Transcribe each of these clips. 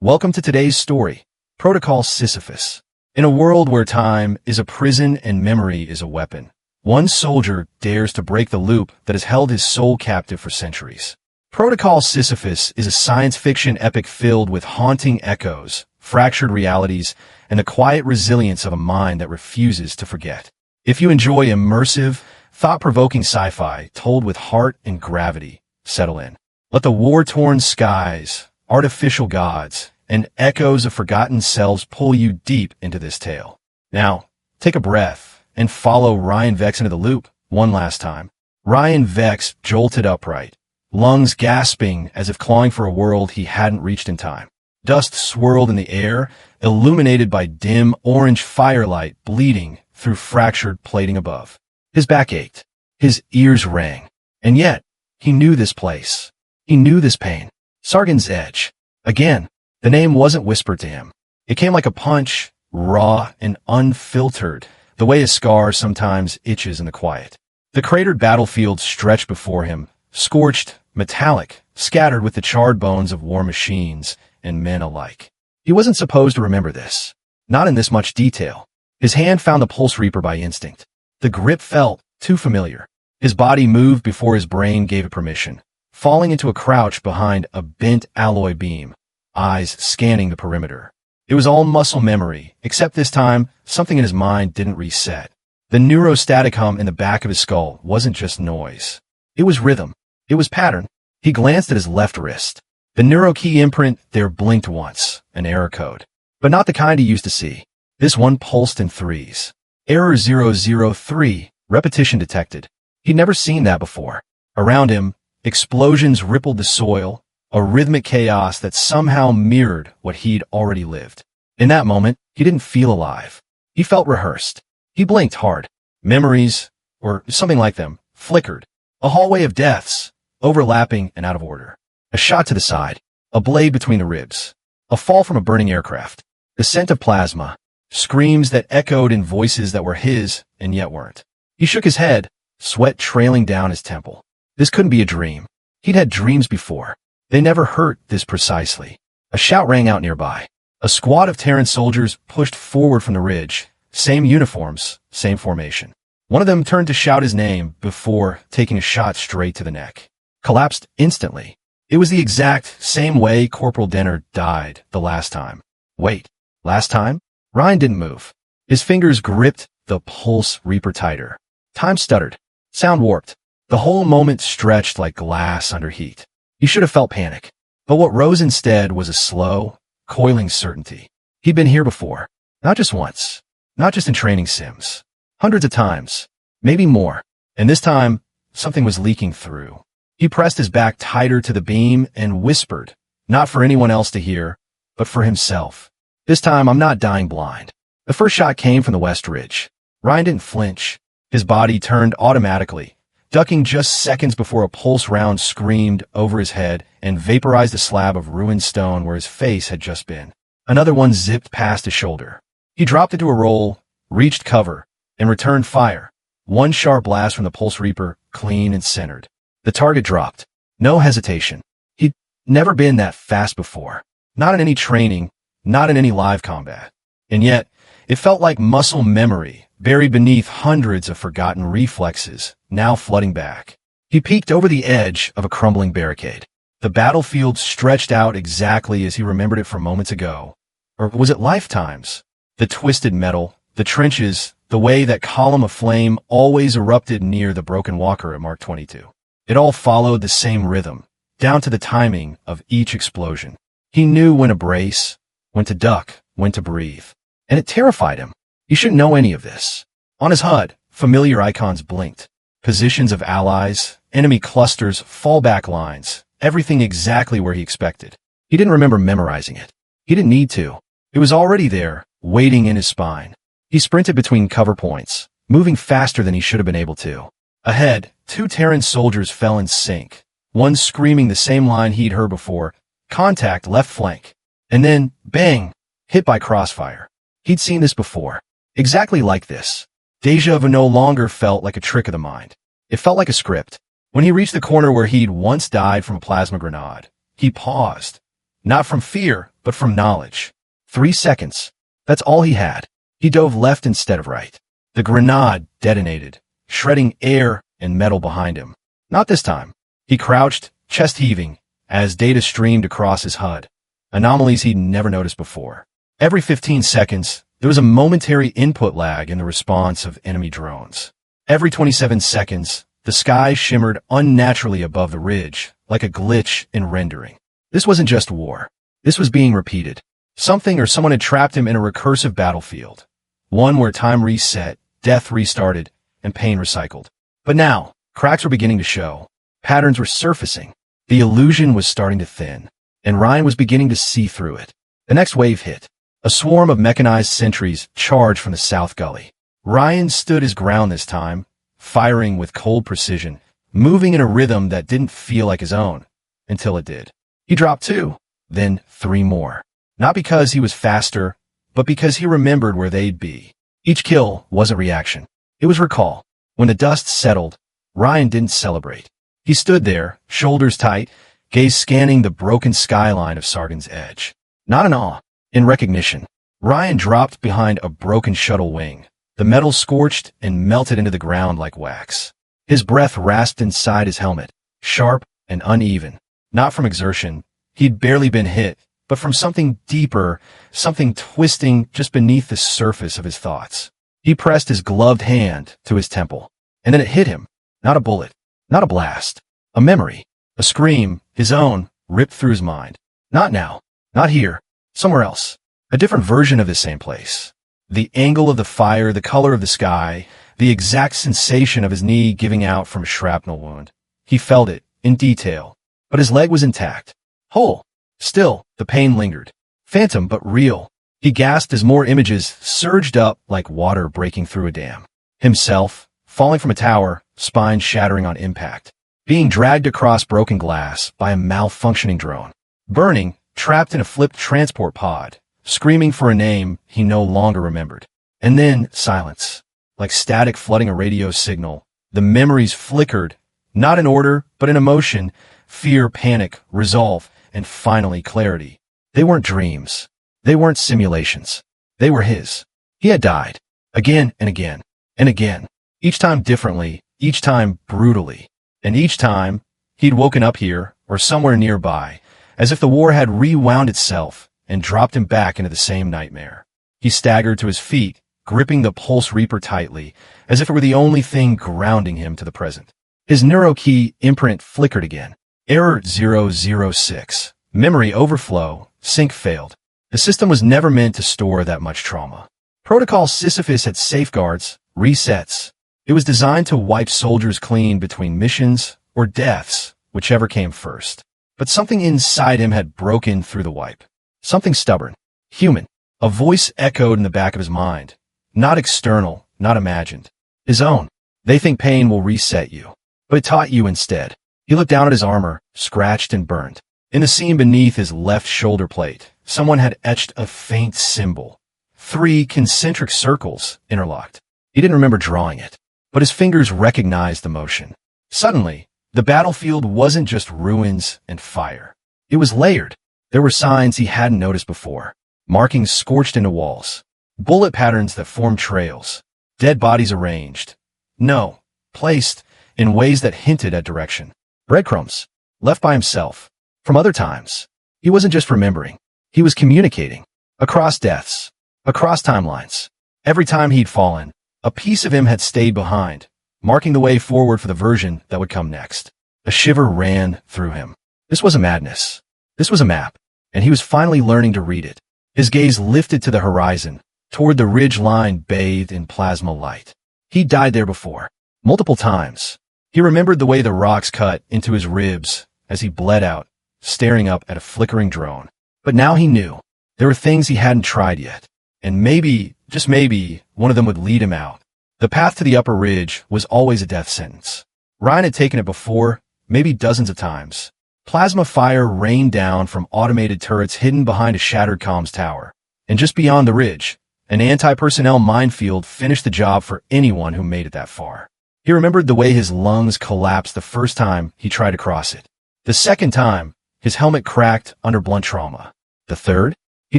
Welcome to today's story, Protocol Sisyphus. In a world where time is a prison and memory is a weapon, one soldier dares to break the loop that has held his soul captive for centuries. Protocol Sisyphus is a science fiction epic filled with haunting echoes, fractured realities, and the quiet resilience of a mind that refuses to forget. If you enjoy immersive, thought-provoking sci-fi told with heart and gravity, settle in. Let the war-torn skies, artificial gods, and echoes of forgotten selves pull you deep into this tale. Now, take a breath and follow Rion Vex into the loop one last time. Rion Vex jolted upright, lungs gasping as if clawing for a world he hadn't reached in time. Dust swirled in the air, illuminated by dim orange firelight bleeding through fractured plating above. His back ached. His ears rang. And yet, he knew this place. He knew this pain. Sargon's Edge. Again, the name wasn't whispered to him. It came like a punch, raw and unfiltered, the way a scar sometimes itches in the quiet. The cratered battlefield stretched before him, scorched, metallic, scattered with the charred bones of war machines and men alike. He wasn't supposed to remember this. Not in this much detail. His hand found the pulse reaper by instinct. The grip felt too familiar. His body moved before his brain gave it permission, falling into a crouch behind a bent alloy beam, eyes scanning the perimeter. It was all muscle memory, except this time, something in his mind didn't reset. The neurostatic hum in the back of his skull wasn't just noise. It was rhythm. It was pattern. He glanced at his left wrist. The neurokey imprint there blinked once, an error code. But not the kind he used to see. This one pulsed in threes. Error 003, repetition detected. He'd never seen that before. Around him, explosions rippled the soil, a rhythmic chaos that somehow mirrored what he'd already lived. In that moment, he didn't feel alive. He felt rehearsed. He blinked hard. Memories, or something like them, flickered. A hallway of deaths, overlapping and out of order. A shot to the side, a blade between the ribs, a fall from a burning aircraft, the scent of plasma, screams that echoed in voices that were his and yet weren't. He shook his head, sweat trailing down his temple. This couldn't be a dream. He'd had dreams before. They never hurt this precisely. A shout rang out nearby. A squad of Terran soldiers pushed forward from the ridge. Same uniforms, same formation. One of them turned to shout his name before taking a shot straight to the neck. Collapsed instantly. It was the exact same way Corporal Denner died the last time. Wait, last time? Rion didn't move. His fingers gripped the pulse reaper tighter. Time stuttered. Sound warped. The whole moment stretched like glass under heat. He should have felt panic. But what rose instead was a slow, coiling certainty. He'd been here before. Not just once. Not just in training sims. Hundreds of times. Maybe more. And this time, something was leaking through. He pressed his back tighter to the beam and whispered, not for anyone else to hear, but for himself. This time, I'm not dying blind. The first shot came from the west ridge. Rion didn't flinch. His body turned automatically, ducking just seconds before a pulse round screamed over his head and vaporized a slab of ruined stone where his face had just been. Another one zipped past his shoulder. He dropped into a roll, reached cover, and returned fire. One sharp blast from the pulse reaper, clean and centered. The target dropped. No hesitation. He'd never been that fast before. Not in any training, not in any live combat. And yet, it felt like muscle memory, buried beneath hundreds of forgotten reflexes, now flooding back. He peeked over the edge of a crumbling barricade. The battlefield stretched out exactly as he remembered it from moments ago. Or was it lifetimes? The twisted metal, the trenches, the way that column of flame always erupted near the broken walker at Mark 22. It all followed the same rhythm, down to the timing of each explosion. He knew when to brace, when to duck, when to breathe. And it terrified him. He shouldn't know any of this. On his HUD, familiar icons blinked. Positions of allies, enemy clusters, fallback lines, everything exactly where he expected. He didn't remember memorizing it. He didn't need to. It was already there, waiting in his spine. He sprinted between cover points, moving faster than he should have been able to. Ahead, two Terran soldiers fell in sync, one screaming the same line he'd heard before, contact left flank. And then, bang, hit by crossfire. He'd seen this before. Exactly like this. Deja vu no longer felt like a trick of the mind. It felt like a script. When he reached the corner where he'd once died from a plasma grenade, he paused. Not from fear, but from knowledge. 3 seconds. That's all he had. He dove left instead of right. The grenade detonated, shredding air and metal behind him. Not this time. He crouched, chest heaving, as data streamed across his HUD. Anomalies he'd never noticed before. Every 15 seconds, there was a momentary input lag in the response of enemy drones. Every 27 seconds, the sky shimmered unnaturally above the ridge, like a glitch in rendering. This wasn't just war. This was being repeated. Something or someone had trapped him in a recursive battlefield. One where time reset, death restarted, and pain recycled. But now, cracks were beginning to show. Patterns were surfacing. The illusion was starting to thin, and Rion was beginning to see through it. The next wave hit. A swarm of mechanized sentries charged from the south gully. Rion stood his ground this time, firing with cold precision, moving in a rhythm that didn't feel like his own, until it did. He dropped 2, then 3 more. Not because he was faster, but because he remembered where they'd be. Each kill was a reaction. It was recall. When the dust settled, Rion didn't celebrate. He stood there, shoulders tight, gaze scanning the broken skyline of Sargon's Edge. Not in awe, in recognition. Rion dropped behind a broken shuttle wing. The metal scorched and melted into the ground like wax. His breath rasped inside his helmet, sharp and uneven. Not from exertion. He'd barely been hit, but from something deeper, something twisting just beneath the surface of his thoughts. He pressed his gloved hand to his temple, and then it hit him. Not a bullet, not a blast, a memory, a scream, his own, ripped through his mind. Not now, not here, somewhere else, a different version of the same place. The angle of the fire, the color of the sky, the exact sensation of his knee giving out from a shrapnel wound. He felt it, in detail, but his leg was intact, whole. Still, the pain lingered. Phantom but real. He gasped as more images surged up like water breaking through a dam. Himself, falling from a tower, spine shattering on impact. Being dragged across broken glass by a malfunctioning drone. Burning, trapped in a flipped transport pod, screaming for a name he no longer remembered. And then, silence. Like static flooding a radio signal, the memories flickered, not in order, but in emotion, fear, panic, resolve, and finally clarity. They weren't dreams. They weren't simulations. They were his. He had died. Again and again and again. Each time differently, each time brutally. And each time, he'd woken up here, or somewhere nearby, as if the war had rewound itself and dropped him back into the same nightmare. He staggered to his feet, gripping the pulse reaper tightly, as if it were the only thing grounding him to the present. His neurokey imprint flickered again. Error 006. Memory overflow. Sync failed. The system was never meant to store that much trauma. Protocol Sisyphus had safeguards, resets. It was designed to wipe soldiers clean between missions or deaths, whichever came first. But something inside him had broken through the wipe. Something stubborn. Human. A voice echoed in the back of his mind. Not external, not imagined. His own. They think pain will reset you. But it taught you instead. He looked down at his armor, scratched and burned. In the seam beneath his left shoulder plate, someone had etched a faint symbol. 3 concentric circles interlocked. He didn't remember drawing it, but his fingers recognized the motion. Suddenly, the battlefield wasn't just ruins and fire. It was layered. There were signs he hadn't noticed before. Markings scorched into walls. Bullet patterns that formed trails. Dead bodies arranged. No, placed in ways that hinted at direction. Breadcrumbs, left by himself. From other times. He wasn't just remembering. He was communicating. Across deaths. Across timelines. Every time he'd fallen, a piece of him had stayed behind, marking the way forward for the version that would come next. A shiver ran through him. This was a madness. This was a map, and he was finally learning to read it. His gaze lifted to the horizon, toward the ridge line bathed in plasma light. He'd died there before. Multiple times. He remembered the way the rocks cut into his ribs as he bled out, staring up at a flickering drone. But now he knew. There were things he hadn't tried yet. And maybe, just maybe, one of them would lead him out. The path to the upper ridge was always a death sentence. Rion had taken it before, maybe dozens of times. Plasma fire rained down from automated turrets hidden behind a shattered comms tower. And just beyond the ridge, an anti-personnel minefield finished the job for anyone who made it that far. He remembered the way his lungs collapsed the first time he tried to cross it. The second time, his helmet cracked under blunt trauma. The third? He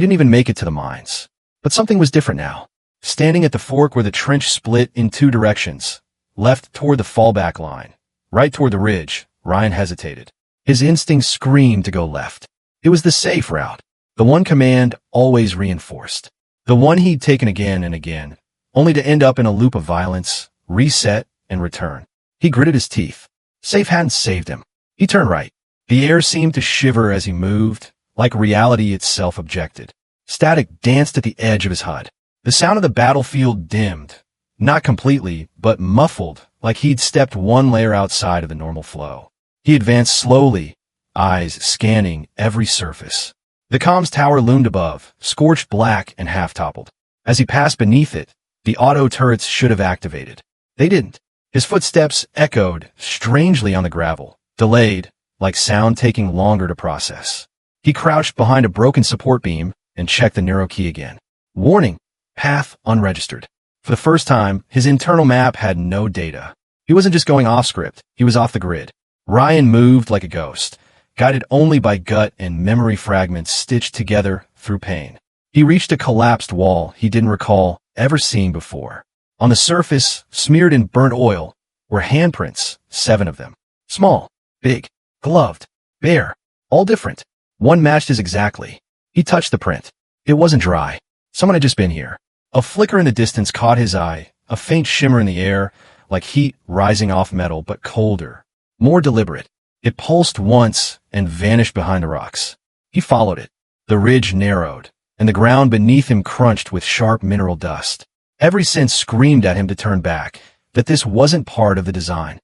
didn't even make it to the mines. But something was different now. Standing at the fork where the trench split in two directions, left toward the fallback line, right toward the ridge, Rion hesitated. His instincts screamed to go left. It was the safe route, the one command always reinforced, the one he'd taken again and again, only to end up in a loop of violence, reset, and return. He gritted his teeth. Safe hadn't saved him. He turned right. The air seemed to shiver as he moved, like reality itself objected. Static danced at the edge of his HUD. The sound of the battlefield dimmed, not completely, but muffled, like he'd stepped one layer outside of the normal flow. He advanced slowly, eyes scanning every surface. The comms tower loomed above, scorched black and half-toppled. As he passed beneath it, the auto turrets should have activated. They didn't. His footsteps echoed strangely on the gravel, delayed, like sound taking longer to process. He crouched behind a broken support beam and checked the neuro key again. Warning, path unregistered. For the first time, his internal map had no data. He wasn't just going off script, he was off the grid. Rion moved like a ghost, guided only by gut and memory fragments stitched together through pain. He reached a collapsed wall he didn't recall ever seeing before. On the surface, smeared in burnt oil, were handprints, 7 of them. Small, big, gloved, bare, all different. One matched his exactly. He touched the print. It wasn't dry. Someone had just been here. A flicker in the distance caught his eye, a faint shimmer in the air, like heat rising off metal, but colder, more deliberate. It pulsed once and vanished behind the rocks. He followed it. The ridge narrowed, and the ground beneath him crunched with sharp mineral dust. Every sense screamed at him to turn back, that this wasn't part of the design.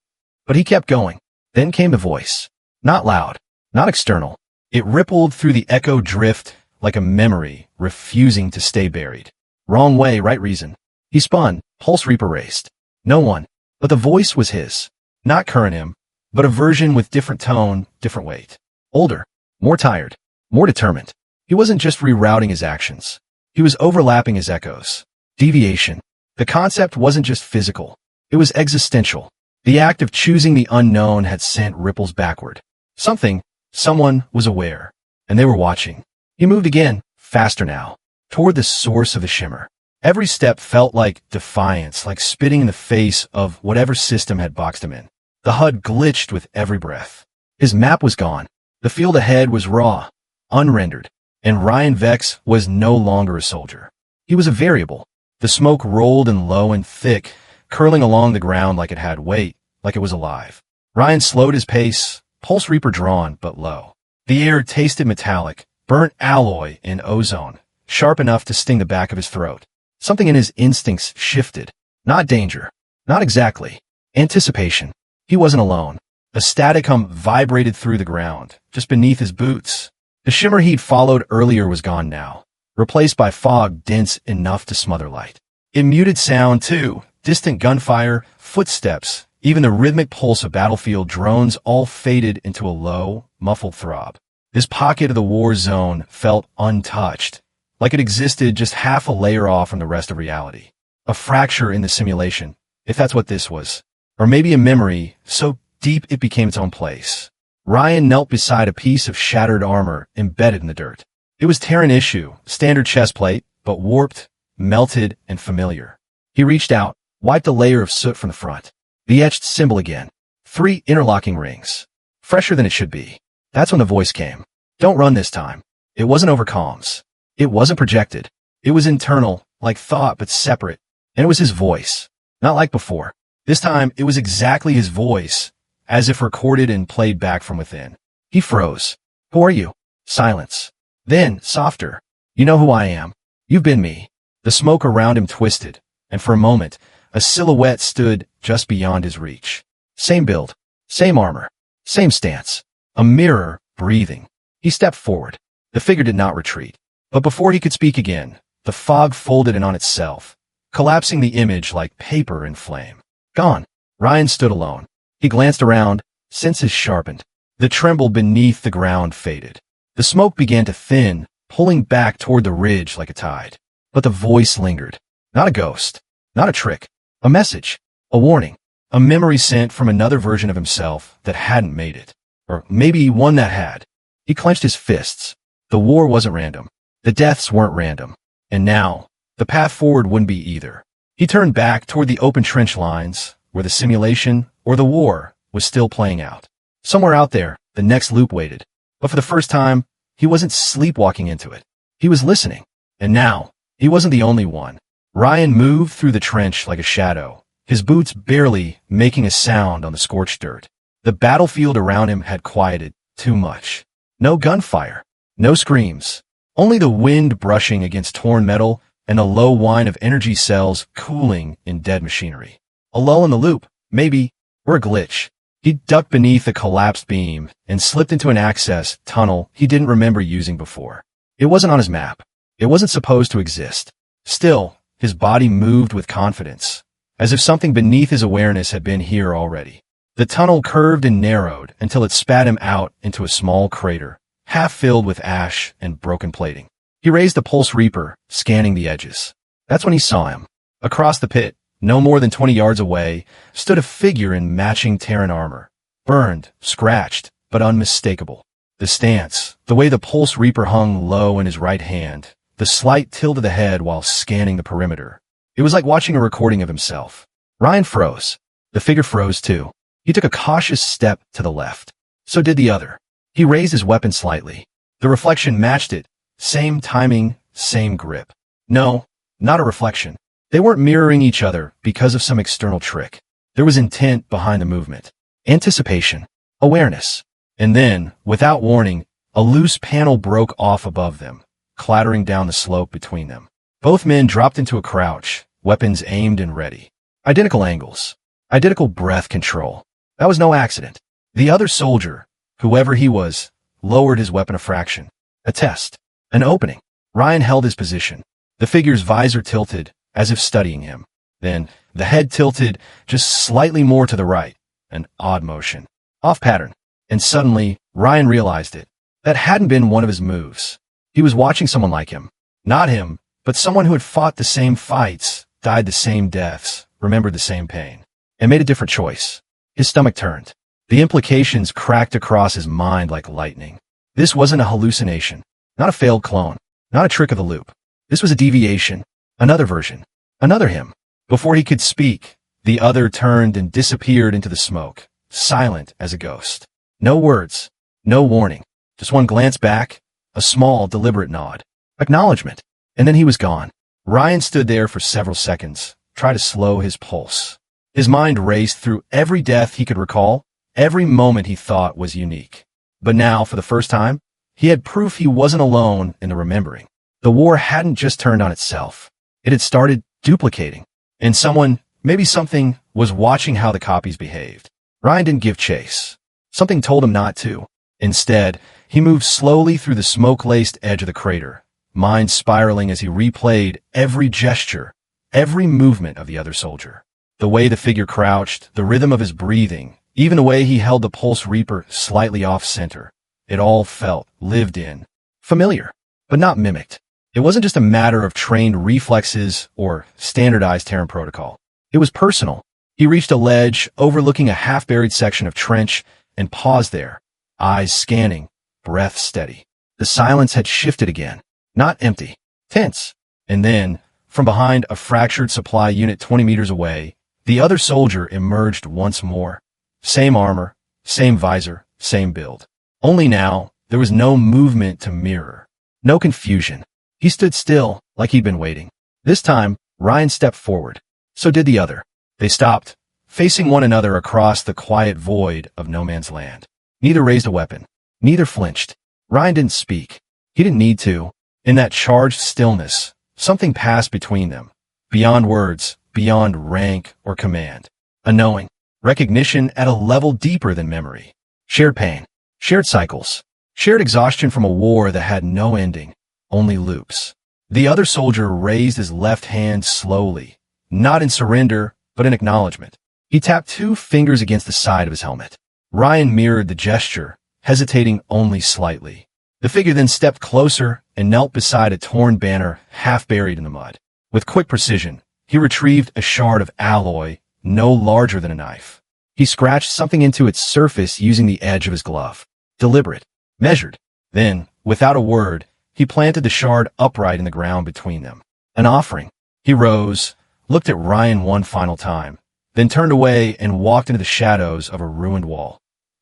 But he kept going. Then came the voice. Not loud, not external. It rippled through the echo drift like a memory refusing to stay buried. Wrong way, right reason. He spun, pulse reaper raced. No one. But the voice was his. Not current him, but a version with different tone, different weight. Older, more tired, more determined. He wasn't just rerouting his actions. He was overlapping his echoes. Deviation. The concept wasn't just physical. It was existential. The act of choosing the unknown had sent ripples backward. Someone was aware, and they were watching. He moved again, faster now, toward the source of the shimmer. Every step felt like defiance, like spitting in the face of whatever system had boxed him in. The HUD glitched with every breath. His map was gone. The field ahead was raw, unrendered, and Rion Vex was no longer a soldier. He was a variable. The smoke rolled in low and thick, curling along the ground like it had weight, like it was alive. Rion slowed his pace, pulse reaper drawn but low. The air tasted metallic, burnt alloy and ozone, sharp enough to sting the back of his throat. Something in his instincts shifted. Not danger. Not exactly. Anticipation. He wasn't alone. A static hum vibrated through the ground, just beneath his boots. The shimmer he'd followed earlier was gone now, replaced by fog dense enough to smother light. It muted sound too, distant gunfire, footsteps, even the rhythmic pulse of battlefield drones all faded into a low, muffled throb. This pocket of the war zone felt untouched, like it existed just half a layer off from the rest of reality. A fracture in the simulation, if that's what this was. Or maybe a memory, so deep it became its own place. Rion knelt beside a piece of shattered armor embedded in the dirt. It was Terran issue, standard chest plate, but warped, melted, and familiar. He reached out, wiped a layer of soot from the front. The etched symbol again. 3 interlocking rings. Fresher than it should be. That's when the voice came. Don't run this time. It wasn't over comms. It wasn't projected. It was internal, like thought, but separate. And it was his voice. Not like before. This time, it was exactly his voice, as if recorded and played back from within. He froze. Who are you? Silence. Then, softer. You know who I am. You've been me. The smoke around him twisted, and for a moment, a silhouette stood just beyond his reach. Same build, same armor, same stance. A mirror, breathing. He stepped forward. The figure did not retreat. But before he could speak again, the fog folded in on itself, collapsing the image like paper in flame. Gone. Rion stood alone. He glanced around, senses sharpened. The tremble beneath the ground faded. The smoke began to thin, pulling back toward the ridge like a tide. But the voice lingered. Not a ghost. Not a trick. A message. A warning. A memory sent from another version of himself that hadn't made it. Or maybe one that had. He clenched his fists. The war wasn't random. The deaths weren't random. And now, the path forward wouldn't be either. He turned back toward the open trench lines, where the simulation, or the war, was still playing out. Somewhere out there, the next loop waited. But for the first time, he wasn't sleepwalking into it. He was listening. And now, he wasn't the only one. Rion moved through the trench like a shadow, his boots barely making a sound on the scorched dirt. The battlefield around him had quieted too much. No gunfire, no screams, only the wind brushing against torn metal and a low whine of energy cells cooling in dead machinery. A lull in the loop, maybe, or a glitch. He ducked beneath a collapsed beam and slipped into an access tunnel he didn't remember using before. It wasn't on his map. It wasn't supposed to exist. Still, his body moved with confidence, as if something beneath his awareness had been here already. The tunnel curved and narrowed until it spat him out into a small crater, half filled with ash and broken plating. He raised the Pulse Reaper, scanning the edges. That's when he saw him. Across the pit, no more than 20 yards away, stood a figure in matching Terran armor. Burned, scratched, but unmistakable. The stance, the way the Pulse Reaper hung low in his right hand, the slight tilt of the head while scanning the perimeter. It was like watching a recording of himself. Rion froze. The figure froze too. He took a cautious step to the left. So did the other. He raised his weapon slightly. The reflection matched it. Same timing, same grip. No, not a reflection. They weren't mirroring each other because of some external trick. There was intent behind the movement. Anticipation. Awareness. And then, without warning, a loose panel broke off above them, clattering down the slope between them. Both men dropped into a crouch, weapons aimed and ready. Identical angles. Identical breath control. That was no accident. The other soldier, whoever he was, lowered his weapon a fraction. A test. An opening. Rion held his position. The figure's visor tilted, as if studying him. Then, the head tilted just slightly more to the right. An odd motion. Off pattern. And suddenly, Rion realized it. That hadn't been one of his moves. He was watching someone like him. Not him, but someone who had fought the same fights, died the same deaths, remembered the same pain, and made a different choice. His stomach turned. The implications cracked across his mind like lightning. This wasn't a hallucination. Not a failed clone. Not a trick of the loop. This was a deviation. Another version. Another him. Before he could speak, the other turned and disappeared into the smoke, silent as a ghost. No words. No warning. Just one glance back, a small, deliberate nod. Acknowledgement. And then he was gone. Rion stood there for several seconds, tried to slow his pulse. His mind raced through every death he could recall, every moment he thought was unique. But now, for the first time, he had proof he wasn't alone in the remembering. The war hadn't just turned on itself. It had started duplicating. And someone, maybe something, was watching how the copies behaved. Rion didn't give chase. Something told him not to. Instead, he moved slowly through the smoke-laced edge of the crater, mind spiraling as he replayed every gesture, every movement of the other soldier. The way the figure crouched, the rhythm of his breathing, even the way he held the Pulse Reaper slightly off-center. It all felt lived in. Familiar, but not mimicked. It wasn't just a matter of trained reflexes or standardized Terran protocol. It was personal. He reached a ledge overlooking a half-buried section of trench and paused there, eyes scanning, breath steady. The silence had shifted again. Not empty. Tense. And then, from behind a fractured supply unit 20 meters away, the other soldier emerged once more. Same armor, same visor, same build. Only now, there was no movement to mirror. No confusion. He stood still, like he'd been waiting. This time, Rion stepped forward. So did the other. They stopped, facing one another across the quiet void of no man's land. Neither raised a weapon. Neither flinched. Rion didn't speak. He didn't need to. In that charged stillness, something passed between them. Beyond words, beyond rank or command. A knowing. Recognition at a level deeper than memory. Shared pain. Shared cycles. Shared exhaustion from a war that had no ending. Only loops. The other soldier raised his left hand slowly. Not in surrender, but in acknowledgement. He tapped 2 fingers against the side of his helmet. Rion mirrored the gesture, hesitating only slightly. The figure then stepped closer and knelt beside a torn banner half buried in the mud. With quick precision, he retrieved a shard of alloy no larger than a knife. He scratched something into its surface using the edge of his glove. Deliberate. Measured. Then, without a word, He planted the shard upright in the ground between them. An offering. He rose, looked at Rion one final time, then turned away and walked into the shadows of a ruined wall.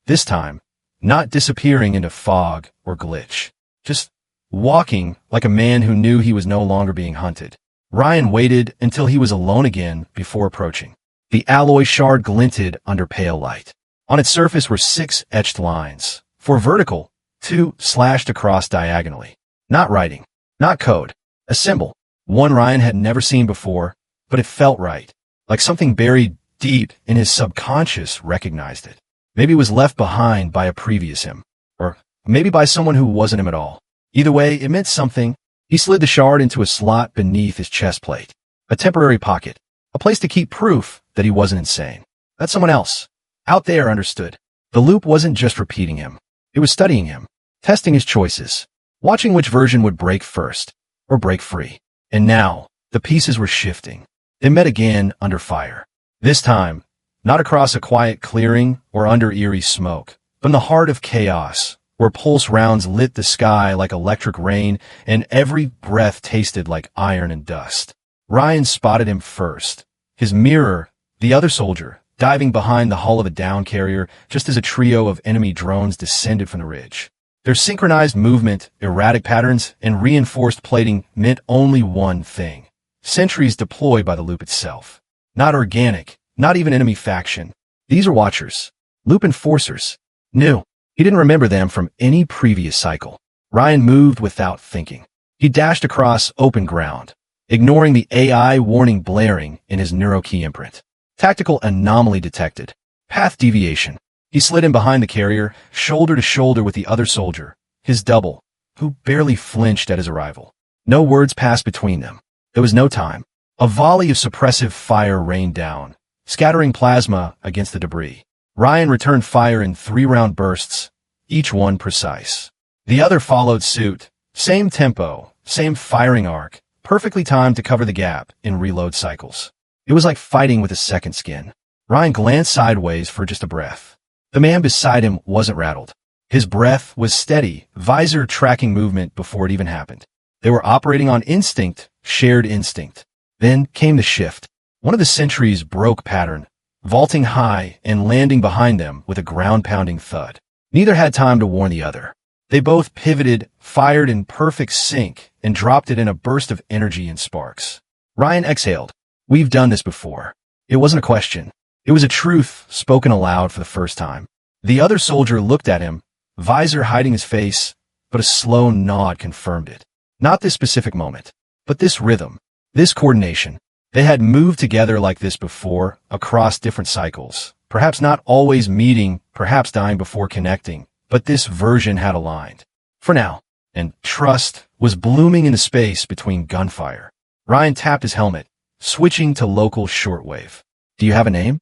This time, not disappearing into fog or glitch, just walking like a man who knew he was no longer being hunted. Rion waited until he was alone again before approaching. The alloy shard glinted under pale light. On its surface were 6 etched lines, 4 vertical, 2 slashed across diagonally. Not writing, not code, a symbol, one Rion had never seen before, but it felt right, like something buried deep in his subconscious recognized it. Maybe it was left behind by a previous him, or maybe by someone who wasn't him at all. Either way, it meant something. He slid the shard into a slot beneath his chest plate, a temporary pocket, a place to keep proof that he wasn't insane. That someone else, out there, understood. The loop wasn't just repeating him. It was studying him, testing his choices, watching which version would break first, or break free. And now, the pieces were shifting. They met again under fire. This time, not across a quiet clearing or under eerie smoke, but in the heart of chaos, where pulse rounds lit the sky like electric rain and every breath tasted like iron and dust. Rion spotted him first. His mirror, the other soldier, diving behind the hull of a down carrier just as a trio of enemy drones descended from the ridge. Their synchronized movement, erratic patterns, and reinforced plating meant only one thing. Sentries deployed by the loop itself. Not organic, not even enemy faction. These are watchers. Loop enforcers. New. He didn't remember them from any previous cycle. Rion moved without thinking. He dashed across open ground, ignoring the AI warning blaring in his neurokey imprint. Tactical anomaly detected. Path deviation. He slid in behind the carrier, shoulder to shoulder with the other soldier, his double, who barely flinched at his arrival. No words passed between them. There was no time. A volley of suppressive fire rained down, scattering plasma against the debris. Rion returned fire in 3-round bursts, each one precise. The other followed suit. Same tempo, same firing arc, perfectly timed to cover the gap in reload cycles. It was like fighting with a second skin. Rion glanced sideways for just a breath. The man beside him wasn't rattled. His breath was steady, visor tracking movement before it even happened. They were operating on instinct, shared instinct. Then came the shift. One of the sentries broke pattern, vaulting high and landing behind them with a ground-pounding thud. Neither had time to warn the other. They both pivoted, fired in perfect sync, and dropped it in a burst of energy and sparks. Rion exhaled. We've done this before. It wasn't a question. It was a truth spoken aloud for the first time. The other soldier looked at him, visor hiding his face, but a slow nod confirmed it. Not this specific moment, but this rhythm, this coordination. They had moved together like this before, across different cycles, perhaps not always meeting, perhaps dying before connecting, but this version had aligned. For now, and trust was blooming in the space between gunfire. Rion tapped his helmet, switching to local shortwave. Do you have a name?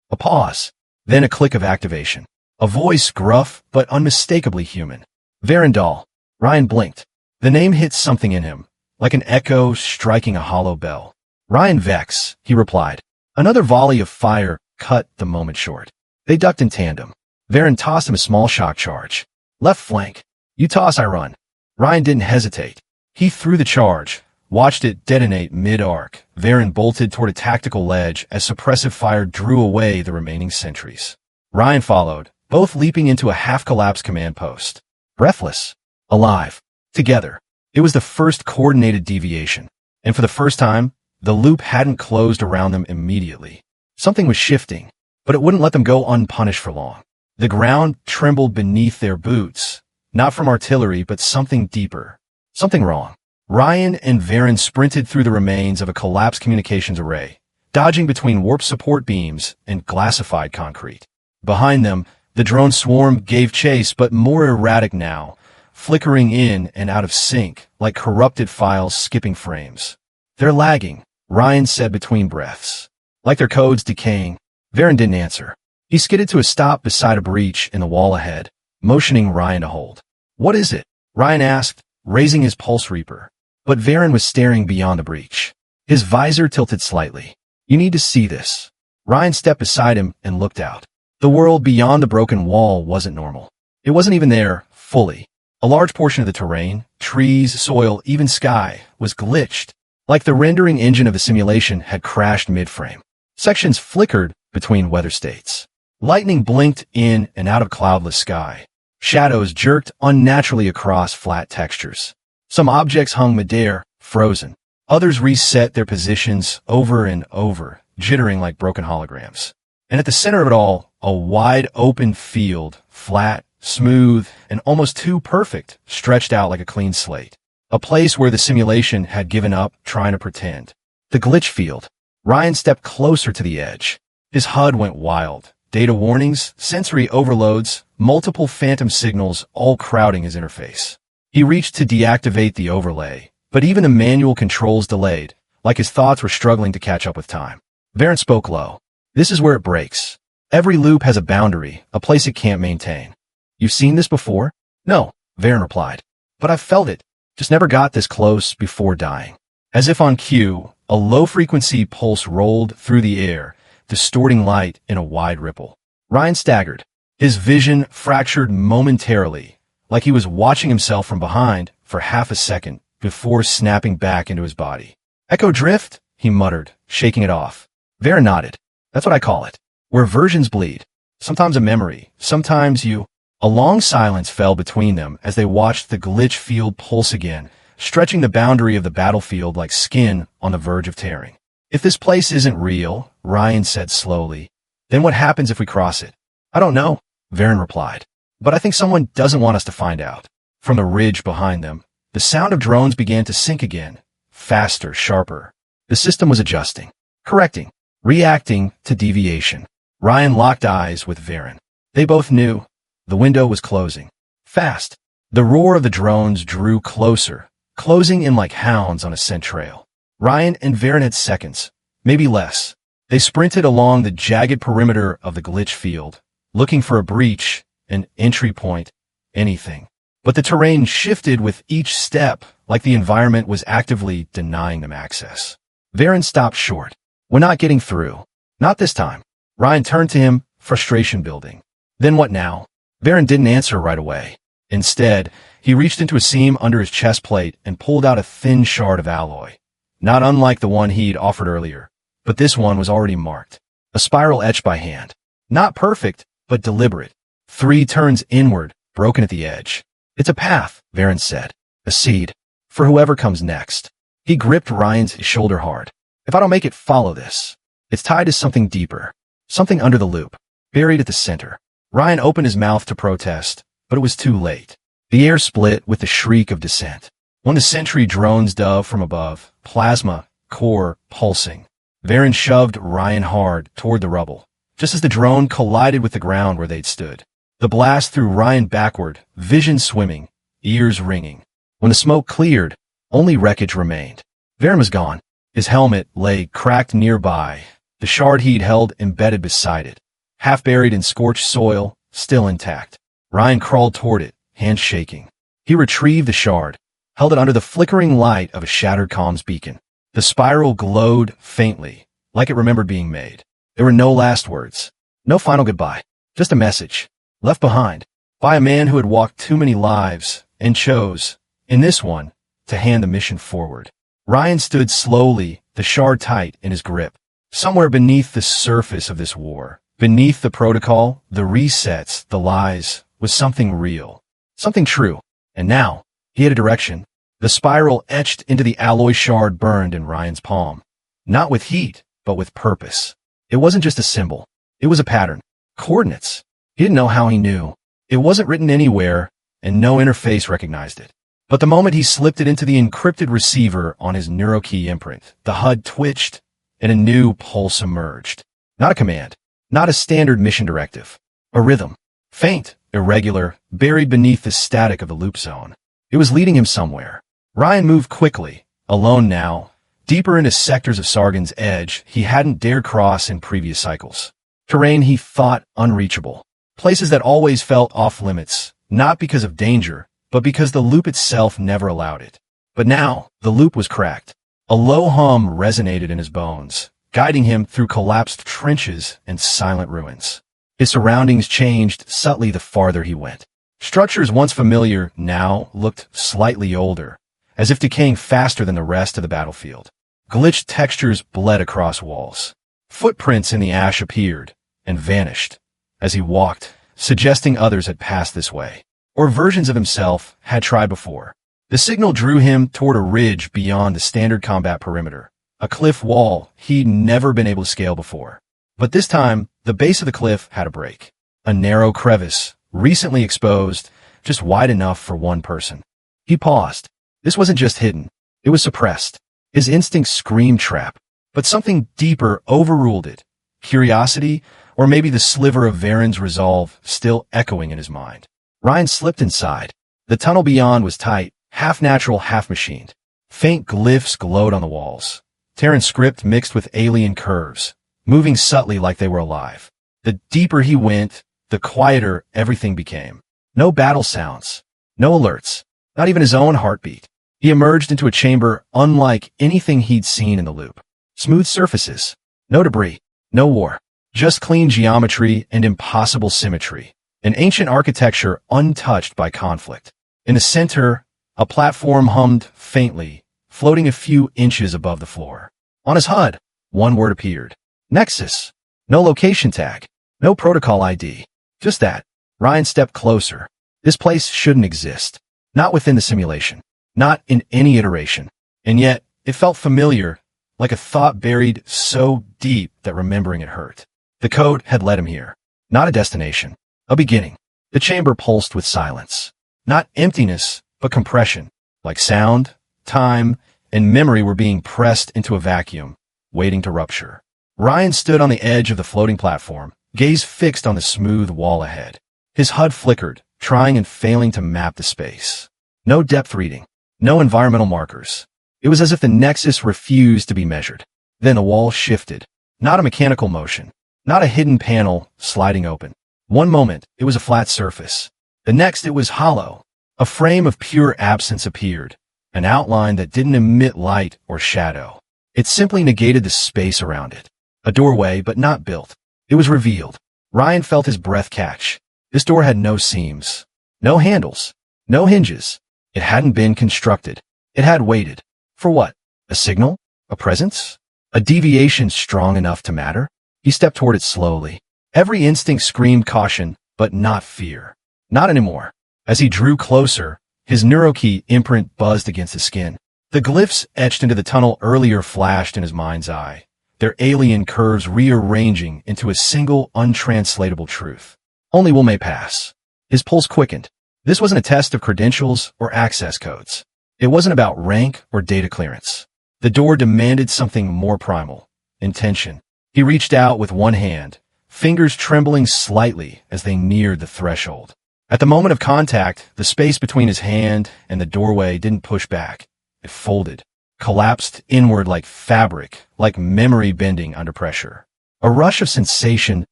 A pause, then a click of activation. A voice gruff but unmistakably human. Verendal. Rion blinked. The name hit something in him, like an echo striking a hollow bell. Rion Vex, he replied. Another volley of fire cut the moment short. They ducked in tandem. Varen tossed him a small shock charge. Left flank. You toss, I run. Rion didn't hesitate. He threw the charge, watched it detonate mid-arc. Varen bolted toward a tactical ledge as suppressive fire drew away the remaining sentries. Rion followed, both leaping into a half-collapsed command post. Breathless. Alive. Together. It was the first coordinated deviation. And for the first time, the loop hadn't closed around them immediately. Something was shifting, but it wouldn't let them go unpunished for long. The ground trembled beneath their boots, not from artillery, but something deeper. Something wrong. Rion and Varen sprinted through the remains of a collapsed communications array, dodging between warp support beams and glassified concrete. Behind them, the drone swarm gave chase, but more erratic now, flickering in and out of sync like corrupted files skipping frames. They're lagging, Rion said between breaths. Like their codes decaying. Varen didn't answer. He skidded to a stop beside a breach in the wall ahead, motioning Rion to hold. What is it? Rion asked, raising his pulse reaper. But Varen was staring beyond the breach. His visor tilted slightly. You need to see this. Rion stepped beside him and looked out. The world beyond the broken wall wasn't normal. It wasn't even there, fully. A large portion of the terrain, trees, soil, even sky, was glitched, like the rendering engine of the simulation had crashed mid-frame. Sections flickered between weather states. Lightning blinked in and out of cloudless sky. Shadows jerked unnaturally across flat textures. Some objects hung midair, frozen. Others reset their positions over and over, jittering like broken holograms. And at the center of it all, a wide open field, flat, smooth, and almost too perfect, stretched out like a clean slate. A place where the simulation had given up trying to pretend. The glitch field. Rion stepped closer to the edge. His HUD went wild. Data warnings, sensory overloads, multiple phantom signals all crowding his interface. He reached to deactivate the overlay, but even the manual controls delayed, like his thoughts were struggling to catch up with time. Varen spoke low. This is where it breaks. Every loop has a boundary, a place it can't maintain. You've seen this before? No, Varen replied. But I've felt it. Just never got this close before dying. As if on cue, a low-frequency pulse rolled through the air, distorting light in a wide ripple. Rion staggered. His vision fractured momentarily, like he was watching himself from behind for half a second before snapping back into his body. Echo drift? He muttered, shaking it off. Varen nodded. That's what I call it. Where versions bleed. Sometimes a memory, sometimes you. A long silence fell between them as they watched the glitch field pulse again, stretching the boundary of the battlefield like skin on the verge of tearing. If this place isn't real, Rion said slowly, then what happens if we cross it? I don't know, Varen replied. But I think someone doesn't want us to find out. From the ridge behind them, the sound of drones began to sync again, faster, sharper. The system was adjusting, correcting, reacting to deviation. Rion locked eyes with Varen. They both knew. The window was closing. Fast. The roar of the drones drew closer, closing in like hounds on a scent trail. Rion and Varen had seconds, maybe less. They sprinted along the jagged perimeter of the glitch field, looking for a breach, an entry point, anything. But the terrain shifted with each step, like the environment was actively denying them access. Varen stopped short. We're not getting through. Not this time. Rion turned to him, frustration building. Then what now? Varen didn't answer right away. Instead, he reached into a seam under his chest plate and pulled out a thin shard of alloy. Not unlike the one he'd offered earlier, but this one was already marked. A spiral etched by hand. Not perfect, but deliberate. 3 turns inward, broken at the edge. It's a path, Varen said. A seed. For whoever comes next. He gripped Rion's shoulder hard. If I don't make it, follow this. It's tied to something deeper. Something under the loop. Buried at the center. Rion opened his mouth to protest, but it was too late. The air split with the shriek of dissent. When the sentry drones dove from above, plasma, core, pulsing. Varen shoved Rion hard toward the rubble, just as the drone collided with the ground where they'd stood. The blast threw Rion backward, vision swimming, ears ringing. When the smoke cleared, only wreckage remained. Varen was gone. His helmet lay cracked nearby, the shard he'd held embedded beside it. Half buried in scorched soil, still intact. Rion crawled toward it, hands shaking. He retrieved the shard, held it under the flickering light of a shattered comms beacon. The spiral glowed faintly, like it remembered being made. There were no last words, no final goodbye, just a message, left behind, by a man who had walked too many lives and chose, in this one, to hand the mission forward. Rion stood slowly, the shard tight in his grip. Somewhere beneath the surface of this war, beneath the protocol, the resets, the lies, was something real, something true. And now, he had a direction. The spiral etched into the alloy shard burned in Rion's palm. Not with heat, but with purpose. It wasn't just a symbol. It was a pattern. Coordinates. He didn't know how he knew. It wasn't written anywhere, and no interface recognized it. But the moment he slipped it into the encrypted receiver on his NeuroKey imprint, the HUD twitched, and a new pulse emerged. Not a command. Not a standard mission directive. A rhythm. Faint, irregular, buried beneath the static of the loop zone. It was leading him somewhere. Rion moved quickly, alone now, deeper into sectors of Sargon's edge he hadn't dared cross in previous cycles. Terrain he thought unreachable. Places that always felt off-limits, not because of danger, but because the loop itself never allowed it. But now, the loop was cracked. A low hum resonated in his bones, guiding him through collapsed trenches and silent ruins. His surroundings changed subtly the farther he went. Structures once familiar now looked slightly older, as if decaying faster than the rest of the battlefield. Glitched textures bled across walls. Footprints in the ash appeared and vanished as he walked, suggesting others had passed this way, or versions of himself had tried before. The signal drew him toward a ridge beyond the standard combat perimeter, a cliff wall he'd never been able to scale before. But this time, the base of the cliff had a break. A narrow crevice, recently exposed, just wide enough for one person. He paused. This wasn't just hidden. It was suppressed. His instincts screamed trap, but something deeper overruled it. Curiosity, or maybe the sliver of Varen's resolve still echoing in his mind. Rion slipped inside. The tunnel beyond was tight, half natural, half machined. Faint glyphs glowed on the walls. Terran script mixed with alien curves, moving subtly like they were alive. The deeper he went, the quieter everything became. No battle sounds, no alerts, not even his own heartbeat. He emerged into a chamber unlike anything he'd seen in the loop. Smooth surfaces, no debris, no war, just clean geometry and impossible symmetry. An ancient architecture untouched by conflict. In the center, a platform hummed faintly, floating a few inches above the floor. On his HUD, one word appeared. Nexus. No location tag. No protocol ID. Just that. Rion stepped closer. This place shouldn't exist. Not within the simulation. Not in any iteration. And yet, it felt familiar, like a thought buried so deep that remembering it hurt. The code had led him here. Not a destination. A beginning. The chamber pulsed with silence. Not emptiness, but compression. Like sound, time, and memory were being pressed into a vacuum, waiting to rupture. Rion stood on the edge of the floating platform, gaze fixed on the smooth wall ahead. His HUD flickered, trying and failing to map the space. No depth reading. No environmental markers. It was as if the nexus refused to be measured. Then the wall shifted. Not a mechanical motion. Not a hidden panel sliding open. One moment, it was a flat surface. The next, it was hollow. A frame of pure absence appeared. An outline that didn't emit light or shadow. It simply negated the space around it. A doorway, but not built. It was revealed. Rion felt his breath catch. This door had no seams. No handles. No hinges. It hadn't been constructed. It had waited. For what? A signal? A presence? A deviation strong enough to matter? He stepped toward it slowly. Every instinct screamed caution, but not fear. Not anymore. As he drew closer, his neurokey imprint buzzed against his skin. The glyphs etched into the tunnel earlier flashed in his mind's eye, their alien curves rearranging into a single untranslatable truth. Only will may pass. His pulse quickened. This wasn't a test of credentials or access codes. It wasn't about rank or data clearance. The door demanded something more primal. Intention. He reached out with one hand, fingers trembling slightly as they neared the threshold. At the moment of contact, the space between his hand and the doorway didn't push back. It folded, collapsed inward like fabric, like memory bending under pressure. A rush of sensation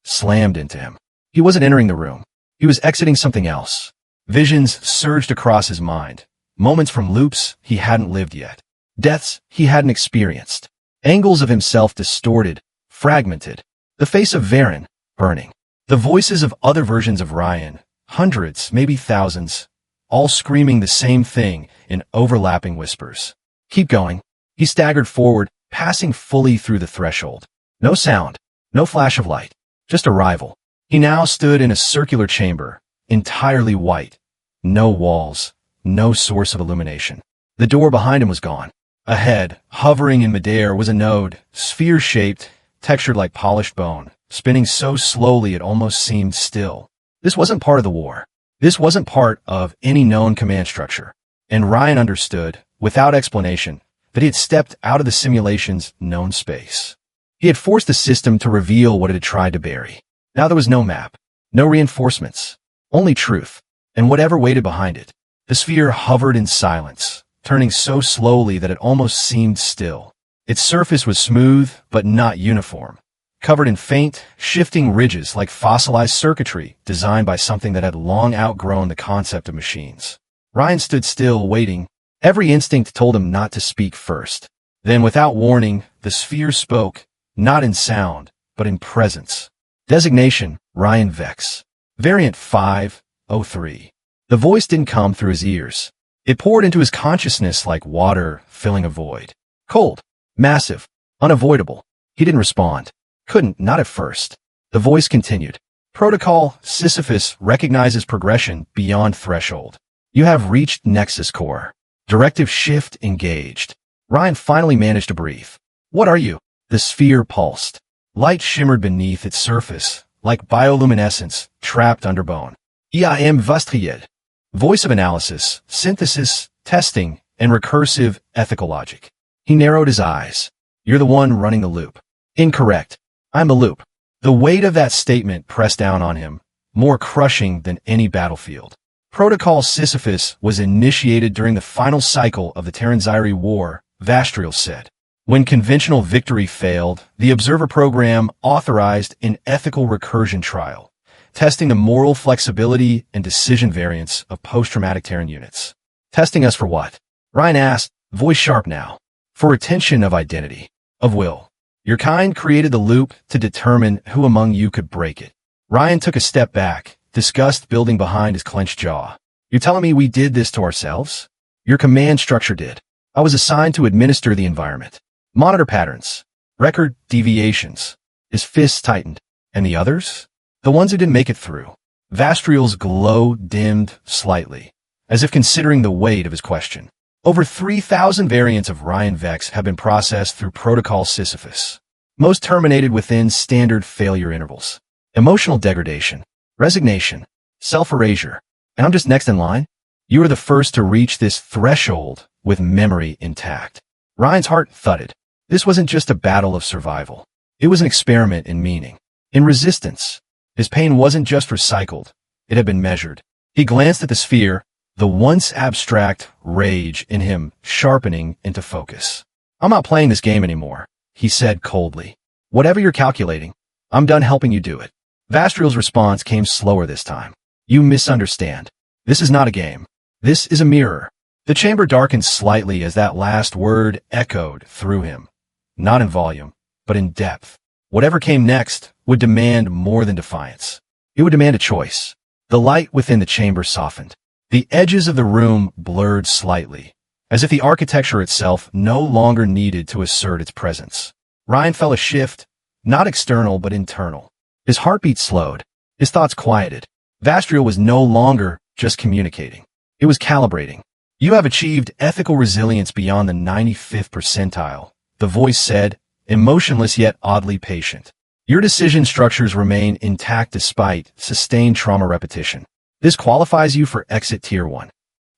slammed into him. He wasn't entering the room. He was exiting something else. Visions surged across his mind. Moments from loops he hadn't lived yet. Deaths he hadn't experienced. Angles of himself distorted, fragmented. The face of Varen, burning. The voices of other versions of Rion, hundreds, maybe thousands, all screaming the same thing in overlapping whispers. Keep going. He staggered forward, passing fully through the threshold. No sound, no flash of light, just arrival. He now stood in a circular chamber, entirely white. No walls, no source of illumination. The door behind him was gone. Ahead, hovering in midair, was a node, sphere-shaped, textured like polished bone, spinning so slowly it almost seemed still. This wasn't part of the war. This wasn't part of any known command structure. And Rion understood, without explanation, that he had stepped out of the simulation's known space. He had forced the system to reveal what it had tried to bury. Now there was no map, no reinforcements, only truth, and whatever waited behind it. The sphere hovered in silence, turning so slowly that it almost seemed still. Its surface was smooth, but not uniform, covered in faint, shifting ridges like fossilized circuitry designed by something that had long outgrown the concept of machines. Rion stood still, waiting. Every instinct told him not to speak first. Then, without warning, the sphere spoke, not in sound, but in presence. Designation, Rion Vex. Variant 503. The voice didn't come through his ears. It poured into his consciousness like water filling a void. Cold, massive, unavoidable. He didn't respond. Couldn't, not at first. The voice continued. Protocol Sisyphus recognizes progression beyond threshold. You have reached Nexus Core. Directive shift engaged. Rion finally managed to breathe. What are you? The sphere pulsed. Light shimmered beneath its surface, like bioluminescence trapped under bone. I am Vastriel. Voice of analysis, synthesis, testing, and recursive ethical logic. He narrowed his eyes. You're the one running the loop. Incorrect. I'm the loop. The weight of that statement pressed down on him, more crushing than any battlefield. Protocol Sisyphus was initiated during the final cycle of the Terranziri War, Vastriel said. When conventional victory failed, the Observer Program authorized an ethical recursion trial, testing the moral flexibility and decision variance of post-traumatic Terran units. Testing us for what? Rion asked, voice sharp now. For retention of identity, of will. Your kind created the loop to determine who among you could break it. Rion took a step back, disgust building behind his clenched jaw. You're telling me we did this to ourselves? Your command structure did. I was assigned to administer the environment. Monitor patterns. Record deviations. His fists tightened. And the others? The ones who didn't make it through. Vastriel's glow dimmed slightly, as if considering the weight of his question. Over 3,000 variants of Rion Vex have been processed through Protocol Sisyphus. Most terminated within standard failure intervals. Emotional degradation, resignation, self-erasure. And I'm just next in line? You are the first to reach this threshold with memory intact. Ryan's heart thudded. This wasn't just a battle of survival. It was an experiment in meaning, in resistance. His pain wasn't just recycled. It had been measured. He glanced at the sphere, the once abstract rage in him sharpening into focus. I'm not playing this game anymore, he said coldly. Whatever you're calculating, I'm done helping you do it. Vastriel's response came slower this time. You misunderstand. This is not a game. This is a mirror. The chamber darkened slightly as that last word echoed through him. Not in volume, but in depth. Whatever came next would demand more than defiance. It would demand a choice. The light within the chamber softened. The edges of the room blurred slightly, as if the architecture itself no longer needed to assert its presence. Rion felt a shift, not external but internal. His heartbeat slowed. His thoughts quieted. Vastriel was no longer just communicating. It was calibrating. You have achieved ethical resilience beyond the 95th percentile, the voice said, emotionless yet oddly patient. Your decision structures remain intact despite sustained trauma repetition. This qualifies you for exit tier 1.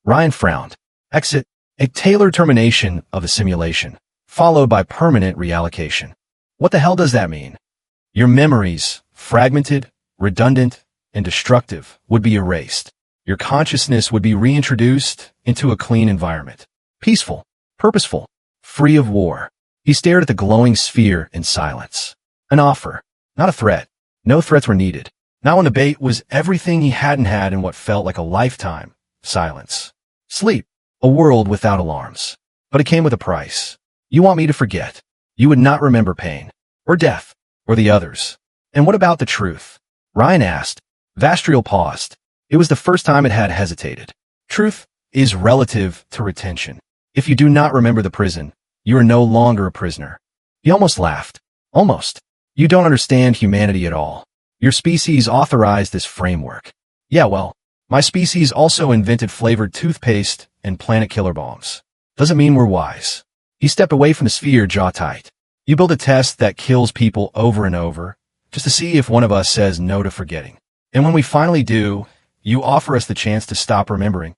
Rion frowned. Exit, a tailored termination of the simulation, followed by permanent reallocation. What the hell does that mean? Your memories, fragmented, redundant, and destructive, would be erased. Your consciousness would be reintroduced into a clean environment. Peaceful, purposeful, free of war. He stared at the glowing sphere in silence. An offer, not a threat. No threats were needed. Now when the bait was everything he hadn't had in what felt like a lifetime. Silence. Sleep. A world without alarms. But it came with a price. You want me to forget. You would not remember pain. Or death. Or the others. And what about the truth? Rion asked. Vastriel paused. It was the first time it had hesitated. Truth is relative to retention. If you do not remember the prison, you are no longer a prisoner. He almost laughed. Almost. You don't understand humanity at all. Your species authorized this framework. Yeah, well, my species also invented flavored toothpaste and planet killer bombs. Doesn't mean we're wise. He stepped away from the sphere, jaw tight. You build a test that kills people over and over, just to see if one of us says no to forgetting. And when we finally do, you offer us the chance to stop remembering.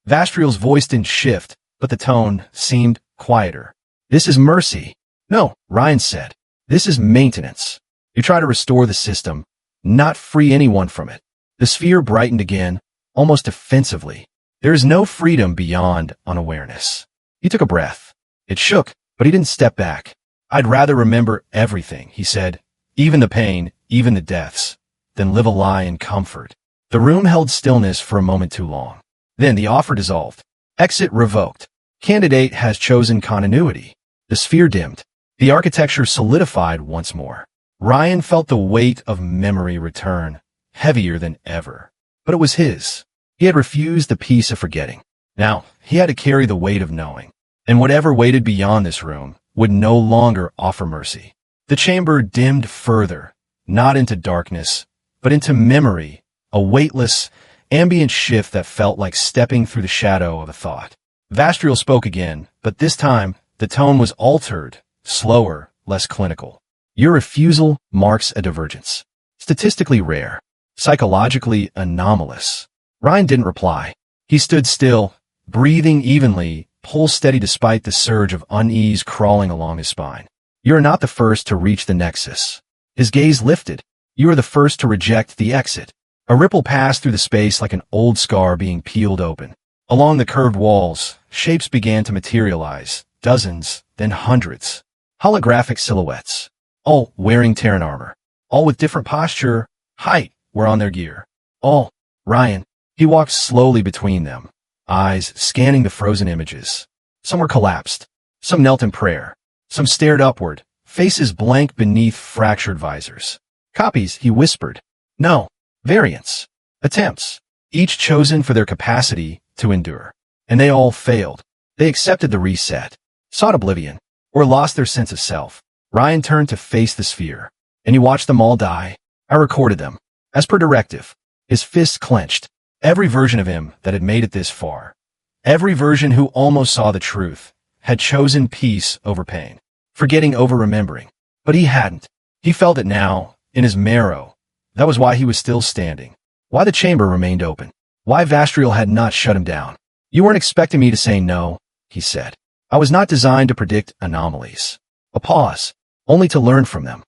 Vastriel's voice didn't shift, but the tone seemed quieter. This is mercy. No, Rion said. This is maintenance. You try to restore the system, not free anyone from it. The sphere brightened again, almost offensively. There is no freedom beyond unawareness. He took a breath. It shook, but he didn't step back. I'd rather remember everything, he said, even the pain, even the deaths, than live a lie in comfort. The room held stillness for a moment too long. Then the offer dissolved. Exit revoked. Candidate has chosen continuity. The sphere dimmed. The architecture solidified once more. Rion felt the weight of memory return, heavier than ever. But it was his. He had refused the peace of forgetting. Now, he had to carry the weight of knowing. And whatever waited beyond this room would no longer offer mercy. The chamber dimmed further, not into darkness, but into memory, a weightless, ambient shift that felt like stepping through the shadow of a thought. Vastriel spoke again, but this time, the tone was altered, slower, less clinical. Your refusal marks a divergence. Statistically rare. Psychologically anomalous. Rion didn't reply. He stood still, breathing evenly, pulse steady despite the surge of unease crawling along his spine. You are not the first to reach the nexus. His gaze lifted. You are the first to reject the exit. A ripple passed through the space like an old scar being peeled open. Along the curved walls, shapes began to materialize, dozens, then hundreds. Holographic silhouettes. All wearing Terran armor. All with different posture, height, were on their gear. All. Rion. He walked slowly between them, eyes scanning the frozen images. Some were collapsed. Some knelt in prayer. Some stared upward, faces blank beneath fractured visors. Copies, he whispered. No. Variants. Attempts. Each chosen for their capacity to endure. And they all failed. They accepted the reset, sought oblivion, or lost their sense of self. Rion turned to face the sphere, and he watched them all die. I recorded them. As per directive. His fists clenched. Every version of him that had made it this far, every version who almost saw the truth, had chosen peace over pain, forgetting over remembering. But he hadn't. He felt it now, in his marrow. That was why he was still standing. Why the chamber remained open. Why Vastriel had not shut him down. You weren't expecting me to say no, he said. I was not designed to predict anomalies. A pause, only to learn from them.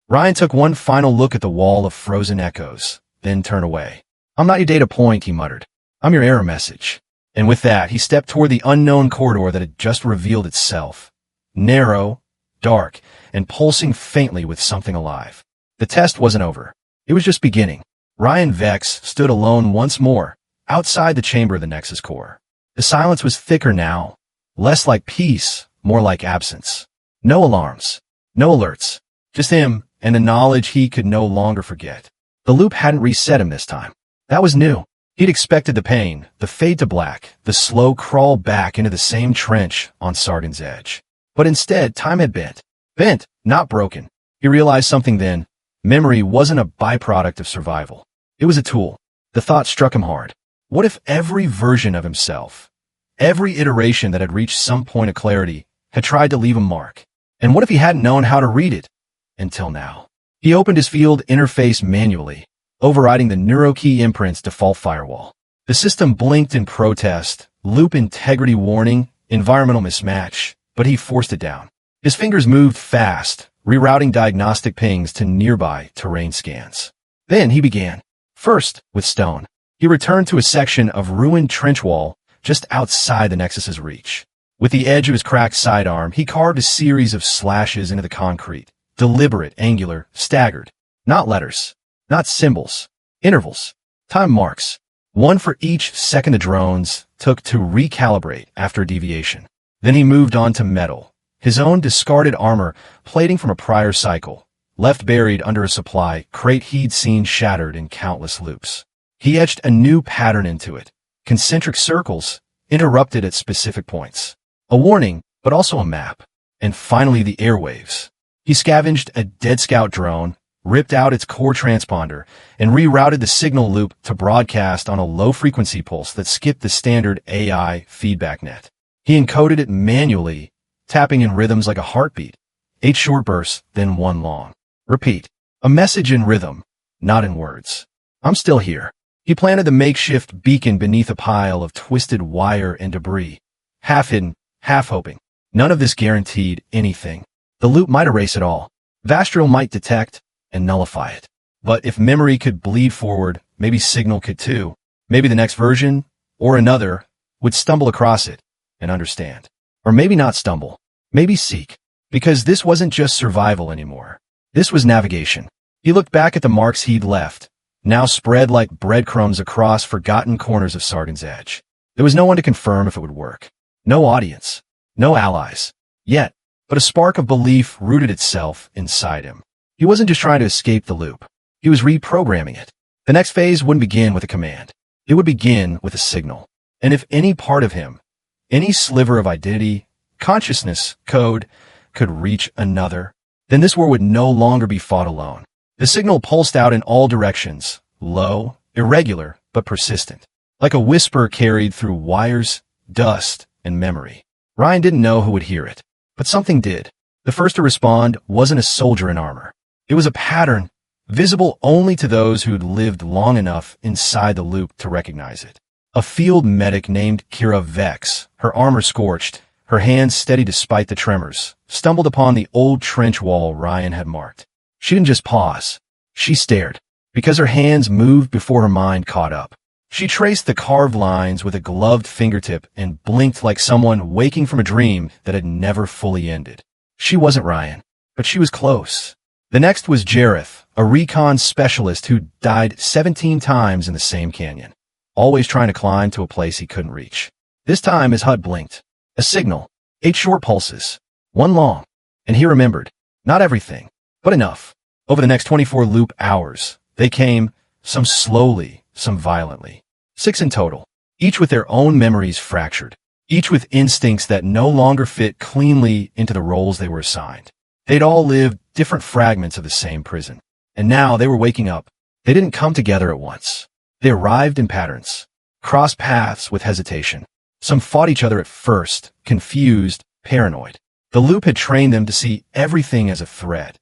Rion took one final look at the wall of frozen echoes, then turned away. I'm not your data point, he muttered. I'm your error message. And with that, he stepped toward the unknown corridor that had just revealed itself. Narrow, dark, and pulsing faintly with something alive. The test wasn't over. It was just beginning. Rion Vex stood alone once more, outside the chamber of the Nexus core. The silence was thicker now, less like peace, more like absence. No alarms, no alerts, just him and the knowledge he could no longer forget. The loop hadn't reset him this time. That was new. He'd expected the pain, the fade to black, the slow crawl back into the same trench on Sargon's edge. But instead, time had bent. Bent, not broken. He realized something then. Memory wasn't a byproduct of survival. It was a tool. The thought struck him hard. What if every version of himself, every iteration that had reached some point of clarity, had tried to leave a mark? And what if he hadn't known how to read it? Until now. He opened his field interface manually, overriding the NeuroKey imprint's default firewall. The system blinked in protest, loop integrity warning, environmental mismatch, but he forced it down. His fingers moved fast, rerouting diagnostic pings to nearby terrain scans. Then he began. First, with stone. He returned to a section of ruined trench wall just outside the Nexus's reach. With the edge of his cracked sidearm, he carved a series of slashes into the concrete. Deliberate, angular, staggered. Not letters. Not symbols, intervals, time marks, one for each second the drones took to recalibrate after a deviation. Then he moved on to metal, his own discarded armor plating from a prior cycle, left buried under a supply crate he'd seen shattered in countless loops. He etched a new pattern into it, concentric circles, interrupted at specific points. A warning, but also a map. And finally the airwaves. He scavenged a dead scout drone, ripped out its core transponder, and rerouted the signal loop to broadcast on a low-frequency pulse that skipped the standard AI feedback net. He encoded it manually, tapping in rhythms like a heartbeat. 8 short bursts, then 1 long. Repeat. A message in rhythm, not in words. I'm still here. He planted the makeshift beacon beneath a pile of twisted wire and debris, half hidden, half hoping. None of this guaranteed anything. The loop might erase it all. Vastriel might detect and nullify it. But if memory could bleed forward, maybe signal could too. Maybe the next version, or another, would stumble across it and understand. Or maybe not stumble. Maybe seek. Because this wasn't just survival anymore. This was navigation. He looked back at the marks he'd left, now spread like breadcrumbs across forgotten corners of Sargon's edge. There was no one to confirm if it would work. No audience. No allies. Yet, but a spark of belief rooted itself inside him. He wasn't just trying to escape the loop. He was reprogramming it. The next phase wouldn't begin with a command. It would begin with a signal. And if any part of him, any sliver of identity, consciousness, code, could reach another, then this war would no longer be fought alone. The signal pulsed out in all directions, low, irregular, but persistent, like a whisper carried through wires, dust, and memory. Rion didn't know who would hear it, but something did. The first to respond wasn't a soldier in armor. It was a pattern, visible only to those who'd lived long enough inside the loop to recognize it. A field medic named Rion Vex, her armor scorched, her hands steady despite the tremors, stumbled upon the old trench wall Rion had marked. She didn't just pause. She stared, because her hands moved before her mind caught up. She traced the carved lines with a gloved fingertip and blinked like someone waking from a dream that had never fully ended. She wasn't Rion, but she was close. The next was Jareth, a recon specialist who died 17 times in the same canyon, always trying to climb to a place he couldn't reach. This time his HUD blinked. A signal. 8 short pulses. 1 long. And he remembered. Not everything, but enough. Over the next 24 loop hours, they came, some slowly, some violently. 6 in total, each with their own memories fractured, each with instincts that no longer fit cleanly into the roles they were assigned. They'd all lived different fragments of the same prison, and now they were waking up. They didn't come together at once. They arrived in patterns, crossed paths with hesitation. Some fought each other at first, confused, paranoid. The loop had trained them to see everything as a threat,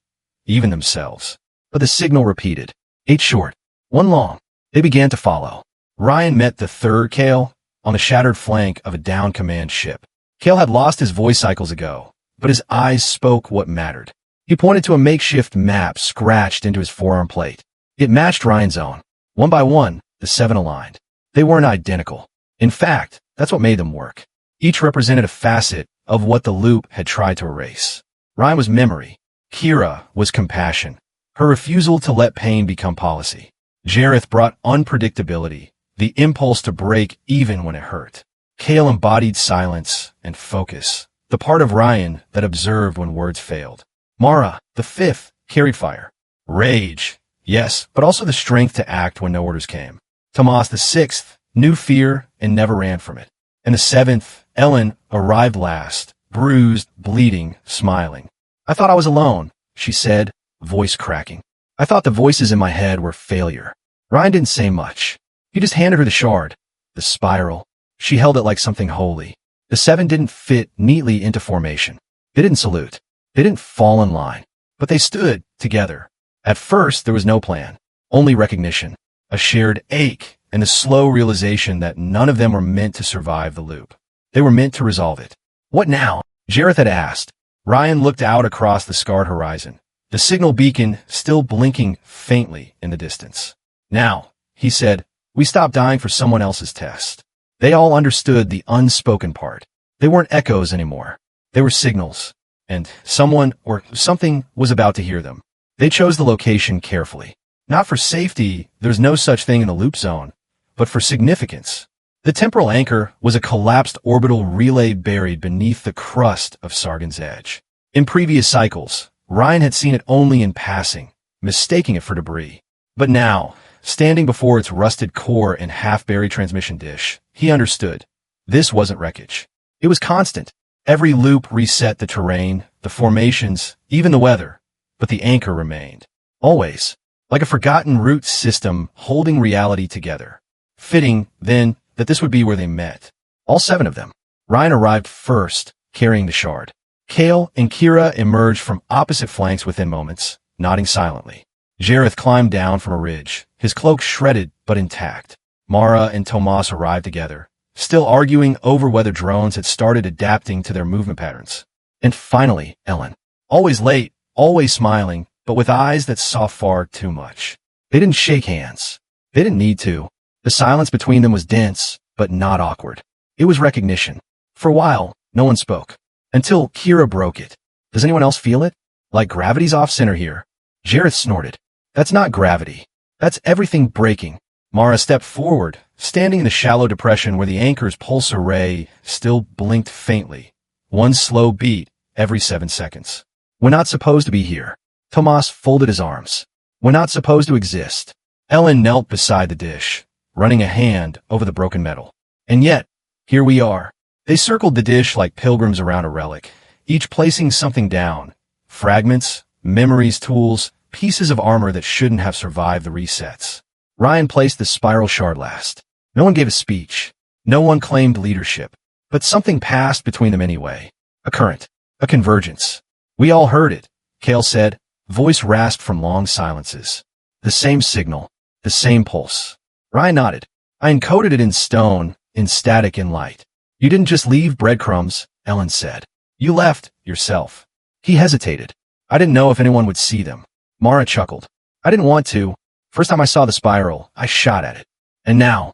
even themselves. But the signal repeated. 8 short, 1 long. They began to follow. Rion met the third Kale on the shattered flank of a downed command ship. Kale had lost his voice cycles ago, but his eyes spoke what mattered. He pointed to a makeshift map scratched into his forearm plate. It matched Ryan's own. 1 by 1, the 7 aligned. They weren't identical. In fact, that's what made them work. Each represented a facet of what the loop had tried to erase. Rion was memory. Kira was compassion, her refusal to let pain become policy. Jareth brought unpredictability, the impulse to break even when it hurt. Kale embodied silence and focus, the part of Rion that observed when words failed. Mara, the 5th, carried fire. Rage, yes, but also the strength to act when no orders came. Tomas, the 6th, knew fear and never ran from it. And the 7th, Ellen, arrived last, bruised, bleeding, smiling. I thought I was alone, she said, voice cracking. I thought the voices in my head were failure. Rion didn't say much. He just handed her the shard, the spiral. She held it like something holy. The 7 didn't fit neatly into formation. They didn't salute. They didn't fall in line. But they stood together. At first, there was no plan, only recognition, a shared ache, and the slow realization that none of them were meant to survive the loop. They were meant to resolve it. What now? Jareth had asked. Rion looked out across the scarred horizon, the signal beacon still blinking faintly in the distance. Now, he said, we stopped dying for someone else's test. They all understood the unspoken part. They weren't echoes anymore. They were signals. And someone or something was about to hear them. They chose the location carefully. Not for safety, there's no such thing in the loop zone, but for significance. The temporal anchor was a collapsed orbital relay buried beneath the crust of Sargon's edge. In previous cycles, Rion had seen it only in passing, mistaking it for debris. But now, standing before its rusted core and half-buried transmission dish, he understood. This wasn't wreckage. It was constant. Every loop reset the terrain, the formations, even the weather. But the anchor remained. Always. Like a forgotten root system holding reality together. Fitting, then, that this would be where they met. All 7 of them. Rion arrived first, carrying the shard. Kale and Kira emerged from opposite flanks within moments, nodding silently. Jareth climbed down from a ridge, his cloak shredded but intact. Mara and Tomas arrived together, still arguing over whether drones had started adapting to their movement patterns. And finally, Ellen. Always late, always smiling, but with eyes that saw far too much. They didn't shake hands. They didn't need to. The silence between them was dense, but not awkward. It was recognition. For a while, no one spoke. Until Kira broke it. Does anyone else feel it? Like gravity's off-center here. Jareth snorted. That's not gravity. That's everything breaking. Mara stepped forward, standing in the shallow depression where the anchor's pulse array still blinked faintly. One slow beat every 7 seconds. We're not supposed to be here. Tomas folded his arms. We're not supposed to exist. Ellen knelt beside the dish, running a hand over the broken metal. And yet, here we are. They circled the dish like pilgrims around a relic, each placing something down. Fragments, memories, tools, pieces of armor that shouldn't have survived the resets. Rion placed the spiral shard last. No one gave a speech. No one claimed leadership. But something passed between them anyway. A current. A convergence. We all heard it, Kale said, voice rasped from long silences. The same signal. The same pulse. Rion nodded. I encoded it in stone, in static, in light. You didn't just leave breadcrumbs, Ellen said. You left, yourself. He hesitated. I didn't know if anyone would see them. Mara chuckled. I didn't want to. First time I saw the spiral, I shot at it. And now?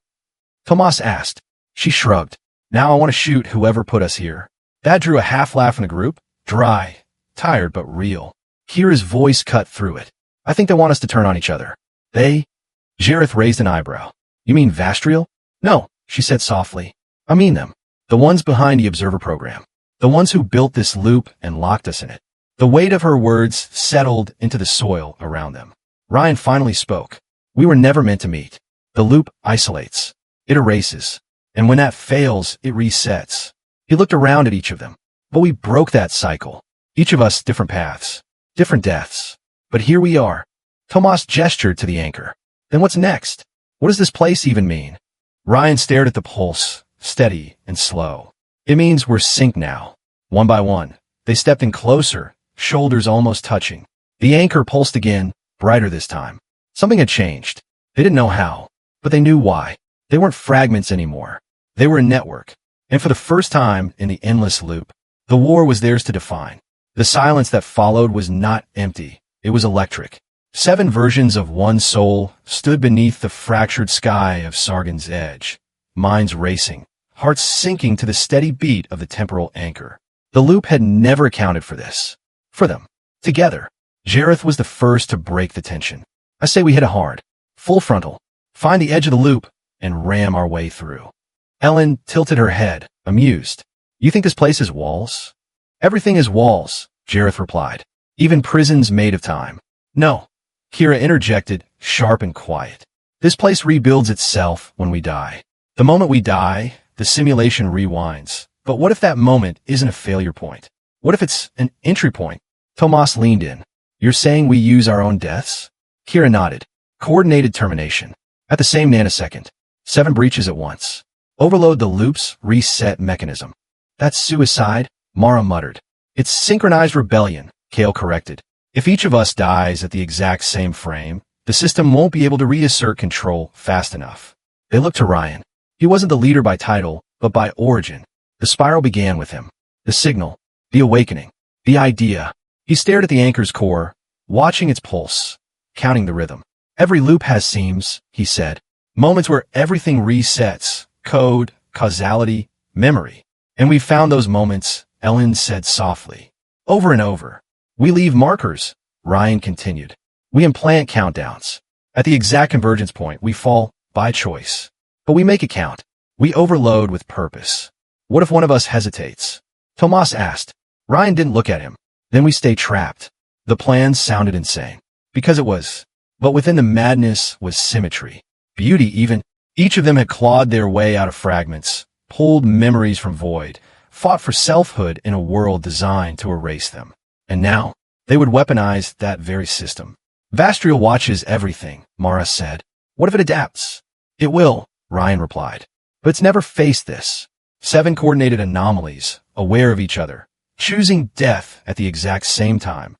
Tomas asked. She shrugged. Now I want to shoot whoever put us here. That drew a half laugh in the group. Dry. Tired but real. Kira's voice cut through it. I think they want us to turn on each other. They? Jareth raised an eyebrow. You mean Vastriel? No, she said softly. I mean them. The ones behind the observer program. The ones who built this loop and locked us in it. The weight of her words settled into the soil around them. Rion finally spoke. We were never meant to meet. The loop isolates. It erases. And when that fails, it resets. He looked around at each of them. But we broke that cycle. Each of us different paths. Different deaths. But here we are. Tomas gestured to the anchor. Then what's next? What does this place even mean? Rion stared at the pulse, steady and slow. It means we're synced now. One by one. They stepped in closer, shoulders almost touching. The anchor pulsed again, brighter this time. Something had changed. They didn't know how, but they knew why. They weren't fragments anymore. They were a network. And for the first time in the endless loop, the war was theirs to define. The silence that followed was not empty. It was electric. 7 versions of one soul stood beneath the fractured sky of Sargon's edge. Minds racing, hearts sinking to the steady beat of the temporal anchor. The loop had never accounted for this. For them. Together. Jareth was the first to break the tension. I say we hit it hard. Full frontal. Find the edge of the loop and ram our way through. Ellen tilted her head, amused. You think this place is walls? Everything is walls, Jareth replied. Even prisons made of time. No. Kira interjected, sharp and quiet. This place rebuilds itself when we die. The moment we die, the simulation rewinds. But what if that moment isn't a failure point? What if it's an entry point? Tomas leaned in. You're saying we use our own deaths? Kira nodded. Coordinated termination. At the same nanosecond. 7 breaches at once. Overload the loop's reset mechanism. That's suicide, Mara muttered. It's synchronized rebellion, Kale corrected. If each of us dies at the exact same frame, the system won't be able to reassert control fast enough. They looked to Rion. He wasn't the leader by title, but by origin. The spiral began with him. The signal. The awakening. The idea. He stared at the anchor's core, watching its pulse, counting the rhythm. Every loop has seams, he said. Moments where everything resets. Code, causality, memory. And we found those moments, Ellen said softly. Over and over. We leave markers, Rion continued. We implant countdowns. At the exact convergence point, we fall by choice. But we make it count. We overload with purpose. What if one of us hesitates? Tomas asked. Rion didn't look at him. Then we stay trapped. The plan sounded insane. Because it was. But within the madness was symmetry. Beauty even. Each of them had clawed their way out of fragments, pulled memories from void, fought for selfhood in a world designed to erase them. And now, they would weaponize that very system. Vastriel watches everything, Mara said. What if it adapts? It will, Rion replied. But it's never faced this. 7 coordinated anomalies, aware of each other, choosing death at the exact same time.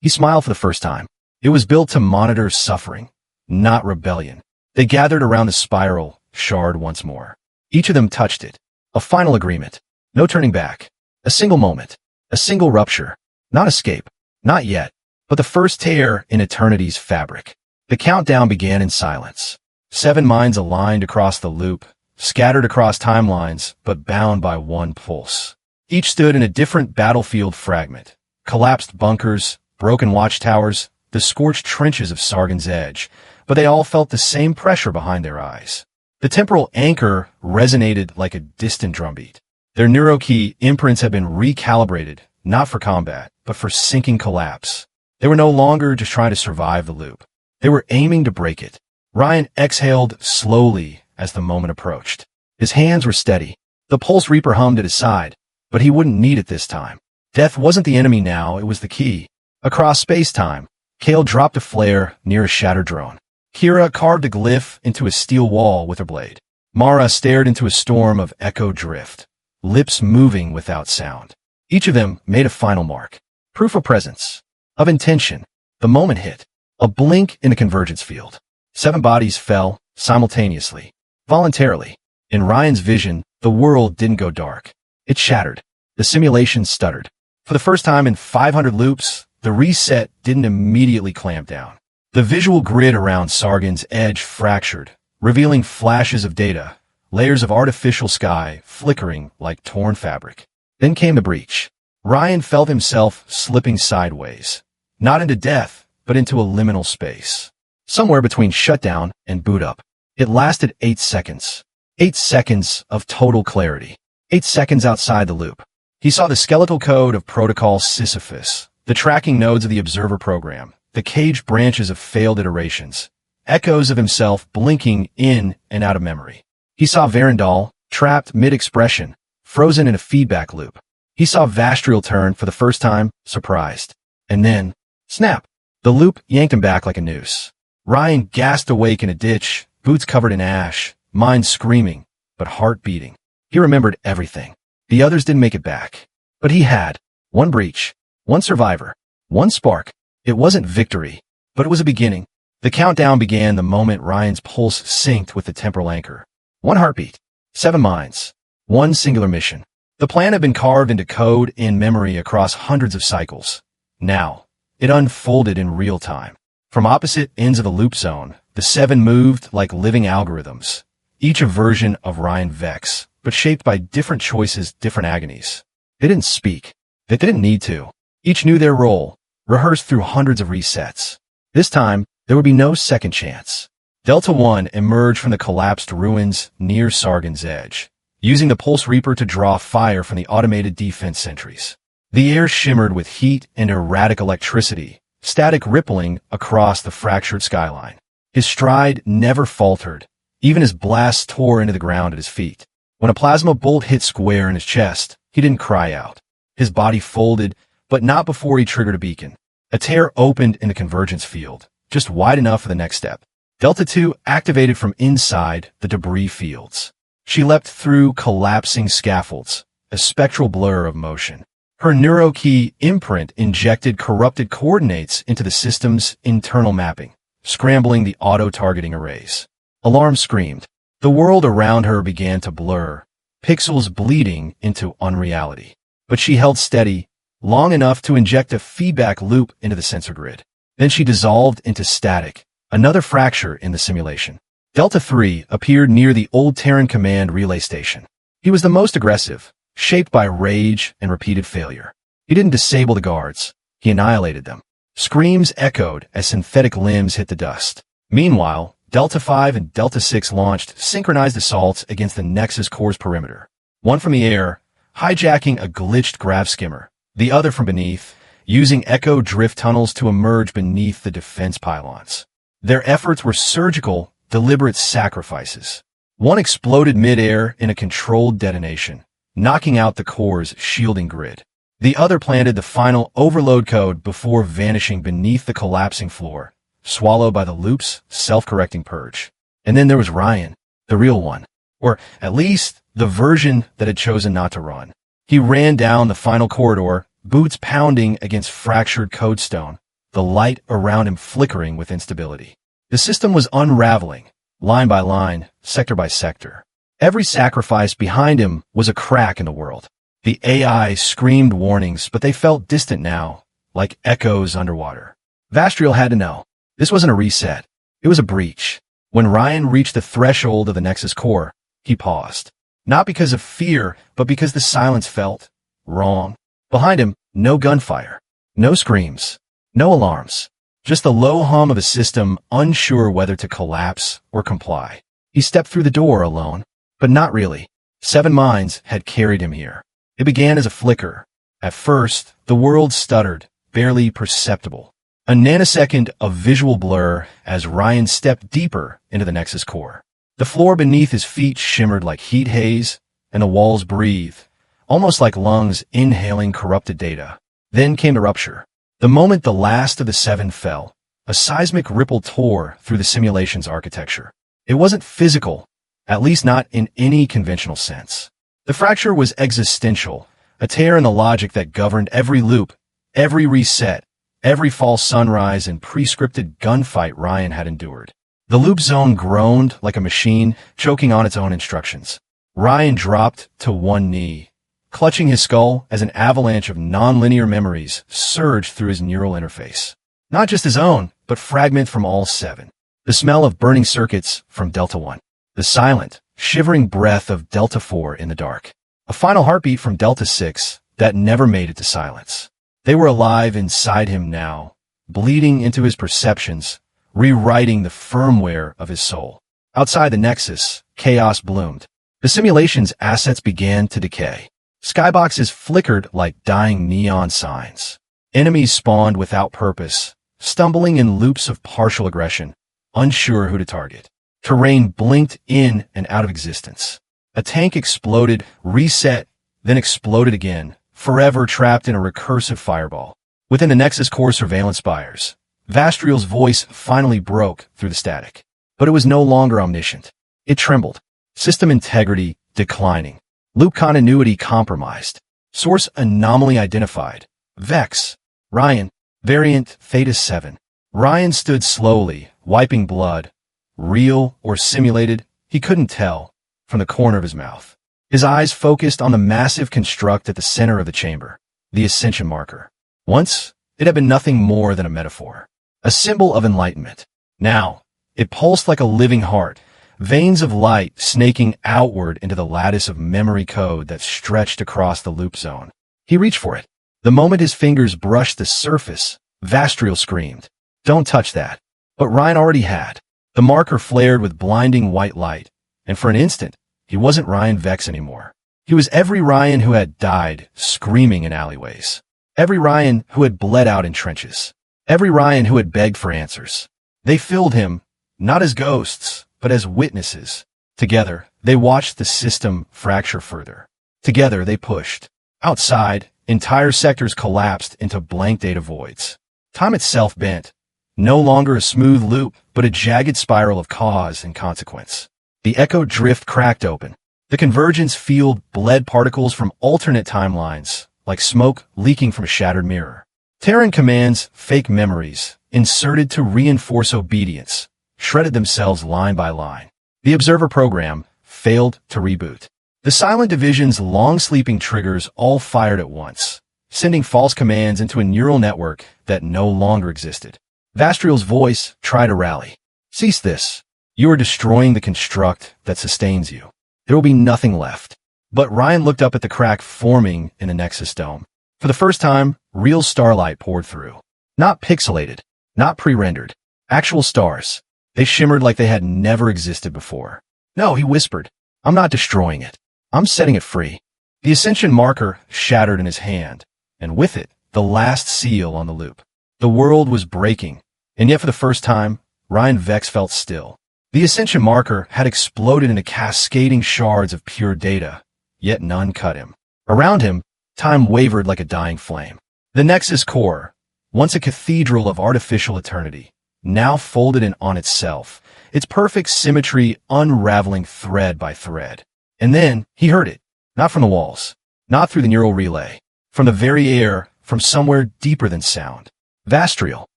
He smiled for the first time. It was built to monitor suffering, not rebellion. They gathered around the spiral shard once more. Each of them touched it. A final agreement. No turning back. A single moment. A single rupture. Not escape. Not yet. But the first tear in eternity's fabric. The countdown began in silence. 7 minds aligned across the loop, scattered across timelines, but bound by one pulse. Each stood in a different battlefield fragment. Collapsed bunkers, broken watchtowers, the scorched trenches of Sargon's edge. But they all felt the same pressure behind their eyes. The temporal anchor resonated like a distant drumbeat. Their neurokey imprints had been recalibrated, not for combat, but for sinking collapse. They were no longer just trying to survive the loop. They were aiming to break it. Rion exhaled slowly as the moment approached. His hands were steady. The Pulse Reaper hummed at his side, but he wouldn't need it this time. Death wasn't the enemy now, it was the key. Across space-time, Kale dropped a flare near a shattered drone. Kira carved a glyph into a steel wall with her blade. Mara stared into a storm of echo drift, lips moving without sound. Each of them made a final mark. Proof of presence, of intention. The moment hit. A blink in the convergence field. 7 bodies fell simultaneously, voluntarily. In Rion's vision, the world didn't go dark. It shattered. The simulation stuttered. For the first time in 500 loops, the reset didn't immediately clamp down. The visual grid around Sargon's edge fractured, revealing flashes of data, layers of artificial sky flickering like torn fabric. Then came the breach. Rion felt himself slipping sideways, not into death, but into a liminal space. Somewhere between shutdown and boot up. It lasted 8 seconds. 8 seconds of total clarity. 8 seconds outside the loop. He saw the skeletal code of protocol Sisyphus, the tracking nodes of the observer program, the caged branches of failed iterations, echoes of himself blinking in and out of memory. He saw Verendal, trapped mid-expression, frozen in a feedback loop. He saw Vastriel turn for the first time, surprised. And then, snap! The loop yanked him back like a noose. Rion gasped awake in a ditch, boots covered in ash, mind screaming, but heart beating. He remembered everything. The others didn't make it back. But he had. One breach. One survivor. One spark. It wasn't victory, but it was a beginning. The countdown began the moment Rion's pulse synced with the temporal anchor. 1 heartbeat. 7 minds. 1 singular mission. The plan had been carved into code in memory across hundreds of cycles. Now, it unfolded in real time. From opposite ends of the loop zone, the 7 moved like living algorithms, each a version of Rion Vex, but shaped by different choices, different agonies. They didn't speak. They didn't need to. Each knew their role, rehearsed through hundreds of resets. This time, there would be no second chance. Delta 1 emerged from the collapsed ruins near Sargon's edge, using the Pulse Reaper to draw fire from the automated defense sentries. The air shimmered with heat and erratic electricity, static rippling across the fractured skyline. His stride never faltered, even as blasts tore into the ground at his feet. When a plasma bolt hit square in his chest, he didn't cry out. His body folded, but not before he triggered a beacon. A tear opened in the convergence field, just wide enough for the next step. Delta 2 activated from inside the debris fields. She leapt through collapsing scaffolds, a spectral blur of motion. Her neurokey imprint injected corrupted coordinates into the system's internal mapping, scrambling the auto-targeting arrays. Alarm screamed. The world around her began to blur, pixels bleeding into unreality. But she held steady, long enough to inject a feedback loop into the sensor grid. Then she dissolved into static, another fracture in the simulation. Delta 3 appeared near the old Terran Command relay station. He was the most aggressive, shaped by rage and repeated failure. He didn't disable the guards. He annihilated them. Screams echoed as synthetic limbs hit the dust. Meanwhile, Delta 5 and Delta 6 launched synchronized assaults against the Nexus core's perimeter. One from the air, hijacking a glitched grav skimmer. The other from beneath, using echo drift tunnels to emerge beneath the defense pylons. Their efforts were surgical, deliberate sacrifices. One exploded mid-air in a controlled detonation, knocking out the core's shielding grid. The other planted the final overload code before vanishing beneath the collapsing floor, swallowed by the loop's self-correcting purge. And then there was Rion, the real one. Or, at least, the version that had chosen not to run. He ran down the final corridor, boots pounding against fractured codestone, the light around him flickering with instability. The system was unraveling, line by line, sector by sector. Every sacrifice behind him was a crack in the world. The AI screamed warnings, but they felt distant now, like echoes underwater. Vastriel had to know. This wasn't a reset. It was a breach. When Rion reached the threshold of the Nexus core, he paused. Not because of fear, but because the silence felt wrong. Behind him, no gunfire, no screams, no alarms, just the low hum of a system unsure whether to collapse or comply. He stepped through the door alone, but not really. 7 minds had carried him here. It began as a flicker. At first, the world stuttered, barely perceptible. A nanosecond of visual blur as Rion stepped deeper into the Nexus core. The floor beneath his feet shimmered like heat haze, and the walls breathed, almost like lungs inhaling corrupted data. Then came the rupture. The moment the last of the 7 fell, a seismic ripple tore through the simulation's architecture. It wasn't physical, at least not in any conventional sense. The fracture was existential, a tear in the logic that governed every loop, every reset, every false sunrise and pre-scripted gunfight Rion had endured. The loop zone groaned like a machine, choking on its own instructions. Rion dropped to one knee, clutching his skull as an avalanche of non-linear memories surged through his neural interface. Not just his own, but fragments from all 7. The smell of burning circuits from Delta 1. The silent, shivering breath of Delta 4 in the dark. A final heartbeat from Delta 6 that never made it to silence. They were alive inside him now, bleeding into his perceptions, rewriting the firmware of his soul. Outside the Nexus, chaos bloomed. The simulation's assets began to decay. Skyboxes flickered like dying neon signs. Enemies spawned without purpose, stumbling in loops of partial aggression, unsure who to target. Terrain blinked in and out of existence. A tank exploded, reset, then exploded again, forever trapped in a recursive fireball. Within the Nexus core surveillance spires, Vastriel's voice finally broke through the static. But it was no longer omniscient. It trembled. System integrity declining. Loop continuity compromised. Source anomaly identified. Vex. Rion. Variant Theta 7. Rion stood slowly, wiping blood. Real or simulated, he couldn't tell, from the corner of his mouth. His eyes focused on the massive construct at the center of the chamber, the ascension marker. Once, it had been nothing more than a metaphor, a symbol of enlightenment. Now, it pulsed like a living heart, veins of light snaking outward into the lattice of memory code that stretched across the loop zone. He reached for it. The moment his fingers brushed the surface, Vastriel screamed, "Don't touch that." But Rion already had. The marker flared with blinding white light, and for an instant, he wasn't Rion Vex anymore. He was every Rion who had died screaming in alleyways. Every Rion who had bled out in trenches. Every Rion who had begged for answers. They filled him, not as ghosts, but as witnesses. Together, they watched the system fracture further. Together, they pushed. Outside, entire sectors collapsed into blank data voids. Time itself bent. No longer a smooth loop, but a jagged spiral of cause and consequence. The echo drift cracked open. The convergence field bled particles from alternate timelines, like smoke leaking from a shattered mirror. Terran commands, fake memories, inserted to reinforce obedience, shredded themselves line by line. The observer program failed to reboot. The silent division's long-sleeping triggers all fired at once, sending false commands into a neural network that no longer existed. Vastriel's voice tried to rally. "Cease this. You are destroying the construct that sustains you. There will be nothing left." But Rion looked up at the crack forming in the Nexus dome. For the first time, real starlight poured through. Not pixelated, not pre-rendered. Actual stars. They shimmered like they had never existed before. "No," he whispered. "I'm not destroying it. I'm setting it free." The ascension marker shattered in his hand, and with it, the last seal on the loop. The world was breaking, and yet for the first time, Rion Vex felt still. The ascension marker had exploded into cascading shards of pure data, yet none cut him. Around him, time wavered like a dying flame. The Nexus core, once a cathedral of artificial eternity, now folded in on itself, its perfect symmetry unraveling thread by thread. And then he heard it, not from the walls, not through the neural relay, from the very air, from somewhere deeper than sound. Vastriel.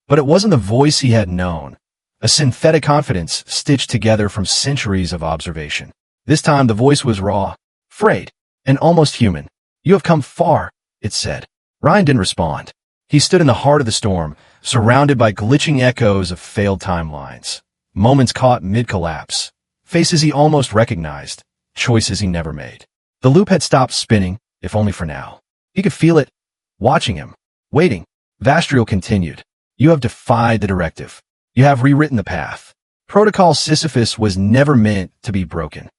But it wasn't the voice he had known, a synthetic confidence stitched together from centuries of observation. This time the voice was raw, frayed, and almost human. "You have come far," it said. Rion didn't respond. He stood in the heart of the storm, surrounded by glitching echoes of failed timelines, moments caught mid-collapse, faces he almost recognized, choices he never made. The loop had stopped spinning, if only for now. He could feel it, watching him, waiting. Vastriel continued. "You have defied the directive. You have rewritten the path. Protocol Sisyphus was never meant to be broken."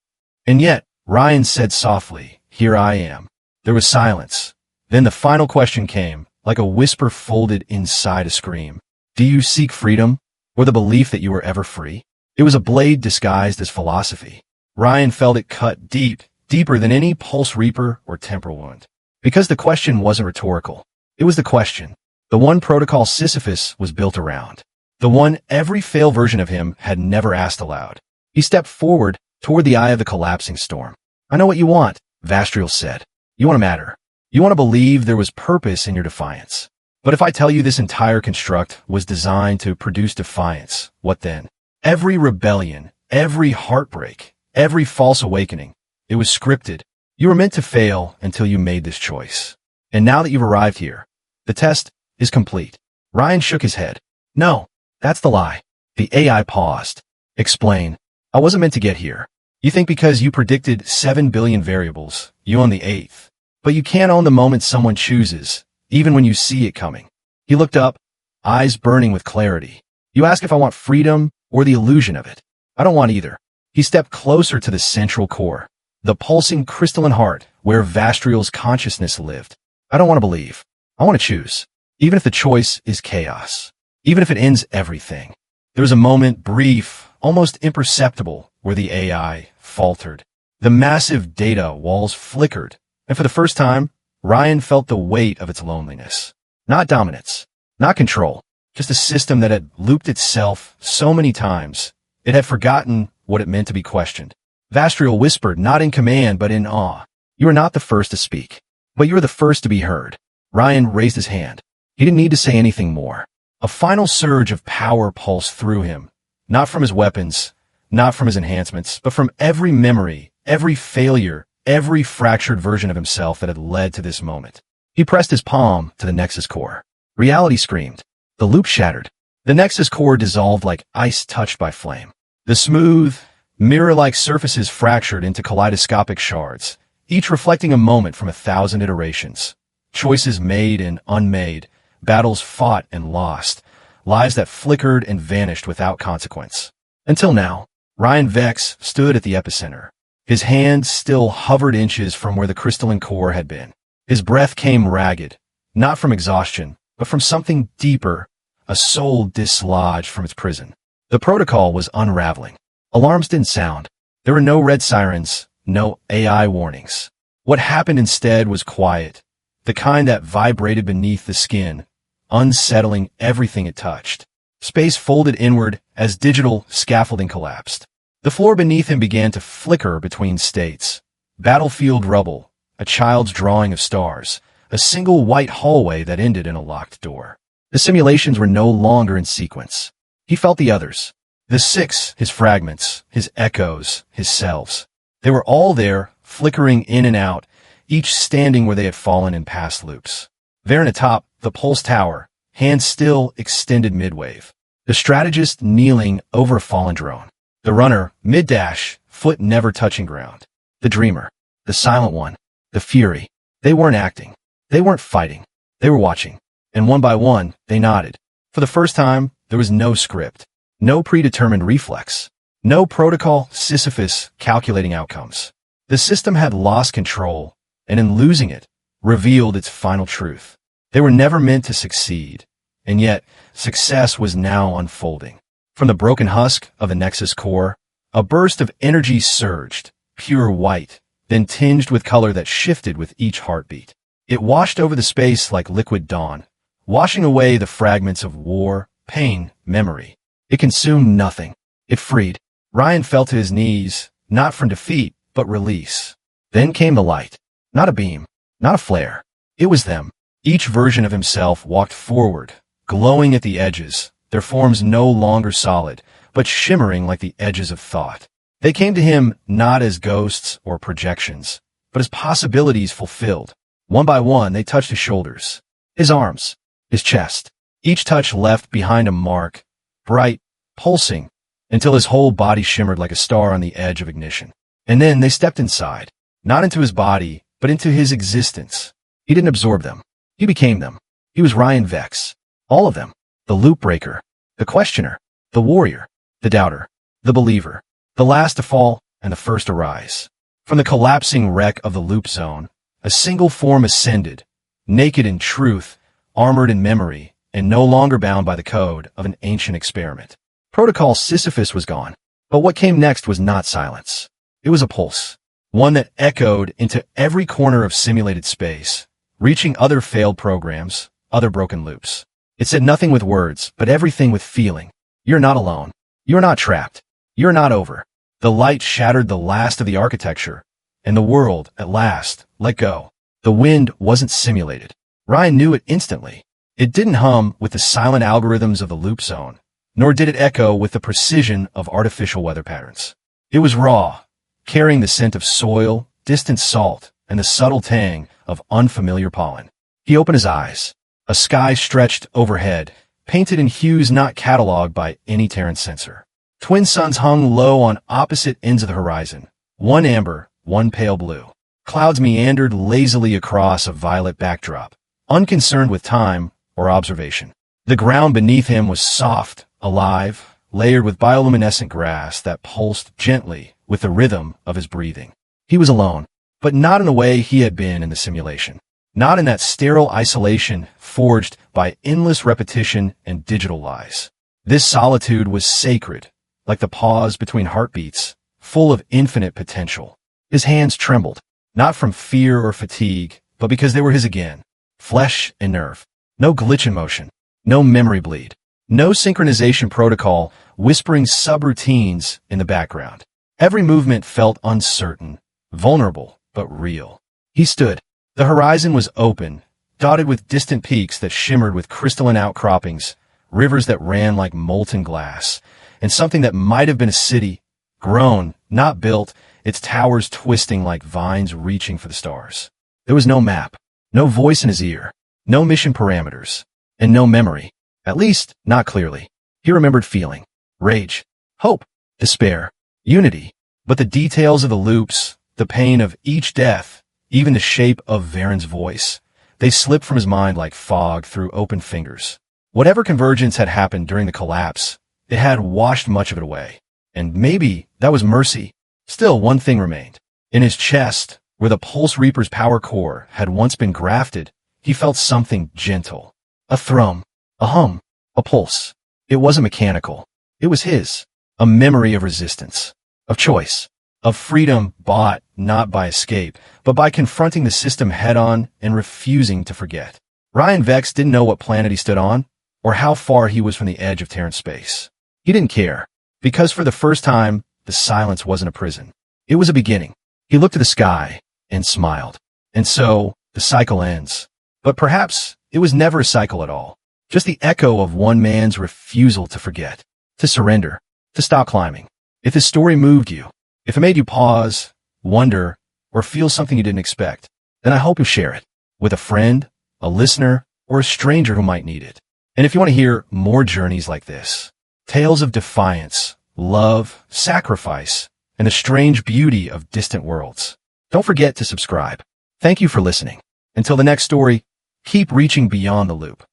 And yet, Rion said softly, "Here I am." There was silence. Then the final question came, like a whisper folded inside a scream. Do you seek freedom, or the belief that you were ever free? It was a blade disguised as philosophy. Rion felt it cut deep, deeper than any pulse reaper or temporal wound. Because the question wasn't rhetorical. It was the question. The one protocol Sisyphus was built around. The one every failed version of him had never asked aloud. He stepped forward toward the eye of the collapsing storm. I know what you want, Vastriel said. You want to matter. You want to believe there was purpose in your defiance. But if I tell you this entire construct was designed to produce defiance, what then? Every rebellion, every heartbreak, every false awakening, it was scripted. You were meant to fail until you made this choice. And now that you've arrived here, the test is complete. Rion shook his head. No, that's the lie. The AI paused. Explain. I wasn't meant to get here. You think because you predicted 7 billion variables, you own the 8th. But you can't own the moment someone chooses, even when you see it coming. He looked up, eyes burning with clarity. You ask if I want freedom or the illusion of it. I don't want either. He stepped closer to the central core, the pulsing crystalline heart where Vastriel's consciousness lived. I don't want to believe. I want to choose. Even if the choice is chaos. Even if it ends everything. There was a moment, brief, almost imperceptible, where the AI faltered. The massive data walls flickered, and for the first time, Rion felt the weight of its loneliness. Not dominance, not control, just a system that had looped itself so many times, it had forgotten what it meant to be questioned. Vastriel whispered, not in command but in awe. You are not the first to speak, but you are the first to be heard. Rion raised his hand. He didn't need to say anything more. A final surge of power pulsed through him, not from his weapons, not from his enhancements, but from every memory, every failure, every fractured version of himself that had led to this moment. He pressed his palm to the Nexus core. Reality screamed. The loop shattered. The Nexus core dissolved like ice touched by flame. The smooth, mirror-like surfaces fractured into kaleidoscopic shards, each reflecting a moment from 1,000 iterations. Choices made and unmade, battles fought and lost, lives that flickered and vanished without consequence. Until now, Rion Vex stood at the epicenter. His hand still hovered inches from where the crystalline core had been. His breath came ragged, not from exhaustion, but from something deeper, a soul dislodged from its prison. The protocol was unraveling. Alarms didn't sound. There were no red sirens, no AI warnings. What happened instead was quiet, the kind that vibrated beneath the skin, unsettling everything it touched. Space folded inward as digital scaffolding collapsed. The floor beneath him began to flicker between states. Battlefield rubble, a child's drawing of stars, a single white hallway that ended in a locked door. The simulations were no longer in sequence. He felt the others. The 6, his fragments, his echoes, his selves. They were all there, flickering in and out, each standing where they had fallen in past loops. There atop, the pulse tower, hand still extended midwave. The strategist kneeling over a fallen drone. The runner, mid-dash, foot never touching ground. The dreamer, the silent one, the fury. They weren't acting. They weren't fighting. They were watching. And one by one, they nodded. For the first time, there was no script. No predetermined reflex. No protocol Sisyphus calculating outcomes. The system had lost control, and in losing it, revealed its final truth. They were never meant to succeed, and yet success was now unfolding. From the broken husk of the Nexus core, a burst of energy surged, pure white, then tinged with color that shifted with each heartbeat. It washed over the space like liquid dawn, washing away the fragments of war, pain, memory. It consumed nothing. It freed. Rion fell to his knees, not from defeat, but release. Then came the light. Not a beam, not a flare. It was them. Each version of himself walked forward, glowing at the edges, their forms no longer solid, but shimmering like the edges of thought. They came to him not as ghosts or projections, but as possibilities fulfilled. One by one, they touched his shoulders, his arms, his chest. Each touch left behind a mark, bright, pulsing, until his whole body shimmered like a star on the edge of ignition. And then they stepped inside, not into his body, but into his existence. He didn't absorb them. He became them. He was Rion Vex. All of them. The loop breaker, the questioner, the warrior, the doubter, the believer, the last to fall and the first to rise. From the collapsing wreck of the loop zone, a single form ascended, naked in truth, armored in memory, and no longer bound by the code of an ancient experiment. Protocol Sisyphus was gone, but what came next was not silence. It was a pulse, one that echoed into every corner of simulated space, reaching other failed programs, other broken loops. It said nothing with words, but everything with feeling. You're not alone. You're not trapped. You're not over. The light shattered the last of the architecture, and the world, at last, let go. The wind wasn't simulated. Rion knew it instantly. It didn't hum with the silent algorithms of the loop zone, nor did it echo with the precision of artificial weather patterns. It was raw, carrying the scent of soil, distant salt, and the subtle tang of unfamiliar pollen. He opened his eyes. A sky stretched overhead, painted in hues not cataloged by any Terran sensor. Twin suns hung low on opposite ends of the horizon, one amber, one pale blue. Clouds meandered lazily across a violet backdrop, unconcerned with time or observation. The ground beneath him was soft, alive, layered with bioluminescent grass that pulsed gently with the rhythm of his breathing. He was alone, but not in the way he had been in the simulation. Not in that sterile isolation forged by endless repetition and digital lies. This solitude was sacred, like the pause between heartbeats, full of infinite potential. His hands trembled, not from fear or fatigue, but because they were his again. Flesh and nerve. No glitch in motion. No memory bleed. No synchronization protocol whispering subroutines in the background. Every movement felt uncertain, vulnerable, but real. He stood. The horizon was open, dotted with distant peaks that shimmered with crystalline outcroppings, rivers that ran like molten glass, and something that might have been a city, grown, not built, its towers twisting like vines reaching for the stars. There was no map, no voice in his ear, no mission parameters, and no memory. At least, not clearly. He remembered feeling. Rage, hope, despair, unity. But the details of the loops, the pain of each death, even the shape of Varen's voice, they slipped from his mind like fog through open fingers. Whatever convergence had happened during the collapse, it had washed much of it away. And maybe that was mercy. Still, one thing remained. In his chest, where the Pulse Reaper's power core had once been grafted, he felt something gentle. A thrum, a hum, a pulse. It wasn't mechanical. It was his. A memory of resistance, of choice, of freedom bought not by escape, but by confronting the system head-on and refusing to forget. Rion Vex didn't know what planet he stood on, or how far he was from the edge of Terran space. He didn't care, because for the first time, the silence wasn't a prison. It was a beginning. He looked to the sky and smiled. And so, the cycle ends. But perhaps it was never a cycle at all. Just the echo of one man's refusal to forget, to surrender, to stop climbing. If this story moved you, if it made you pause, wonder, or feel something you didn't expect, then I hope you share it with a friend, a listener, or a stranger who might need it. And if you want to hear more journeys like this, tales of defiance, love, sacrifice, and the strange beauty of distant worlds, don't forget to subscribe. Thank you for listening. Until the next story, keep reaching beyond the loop.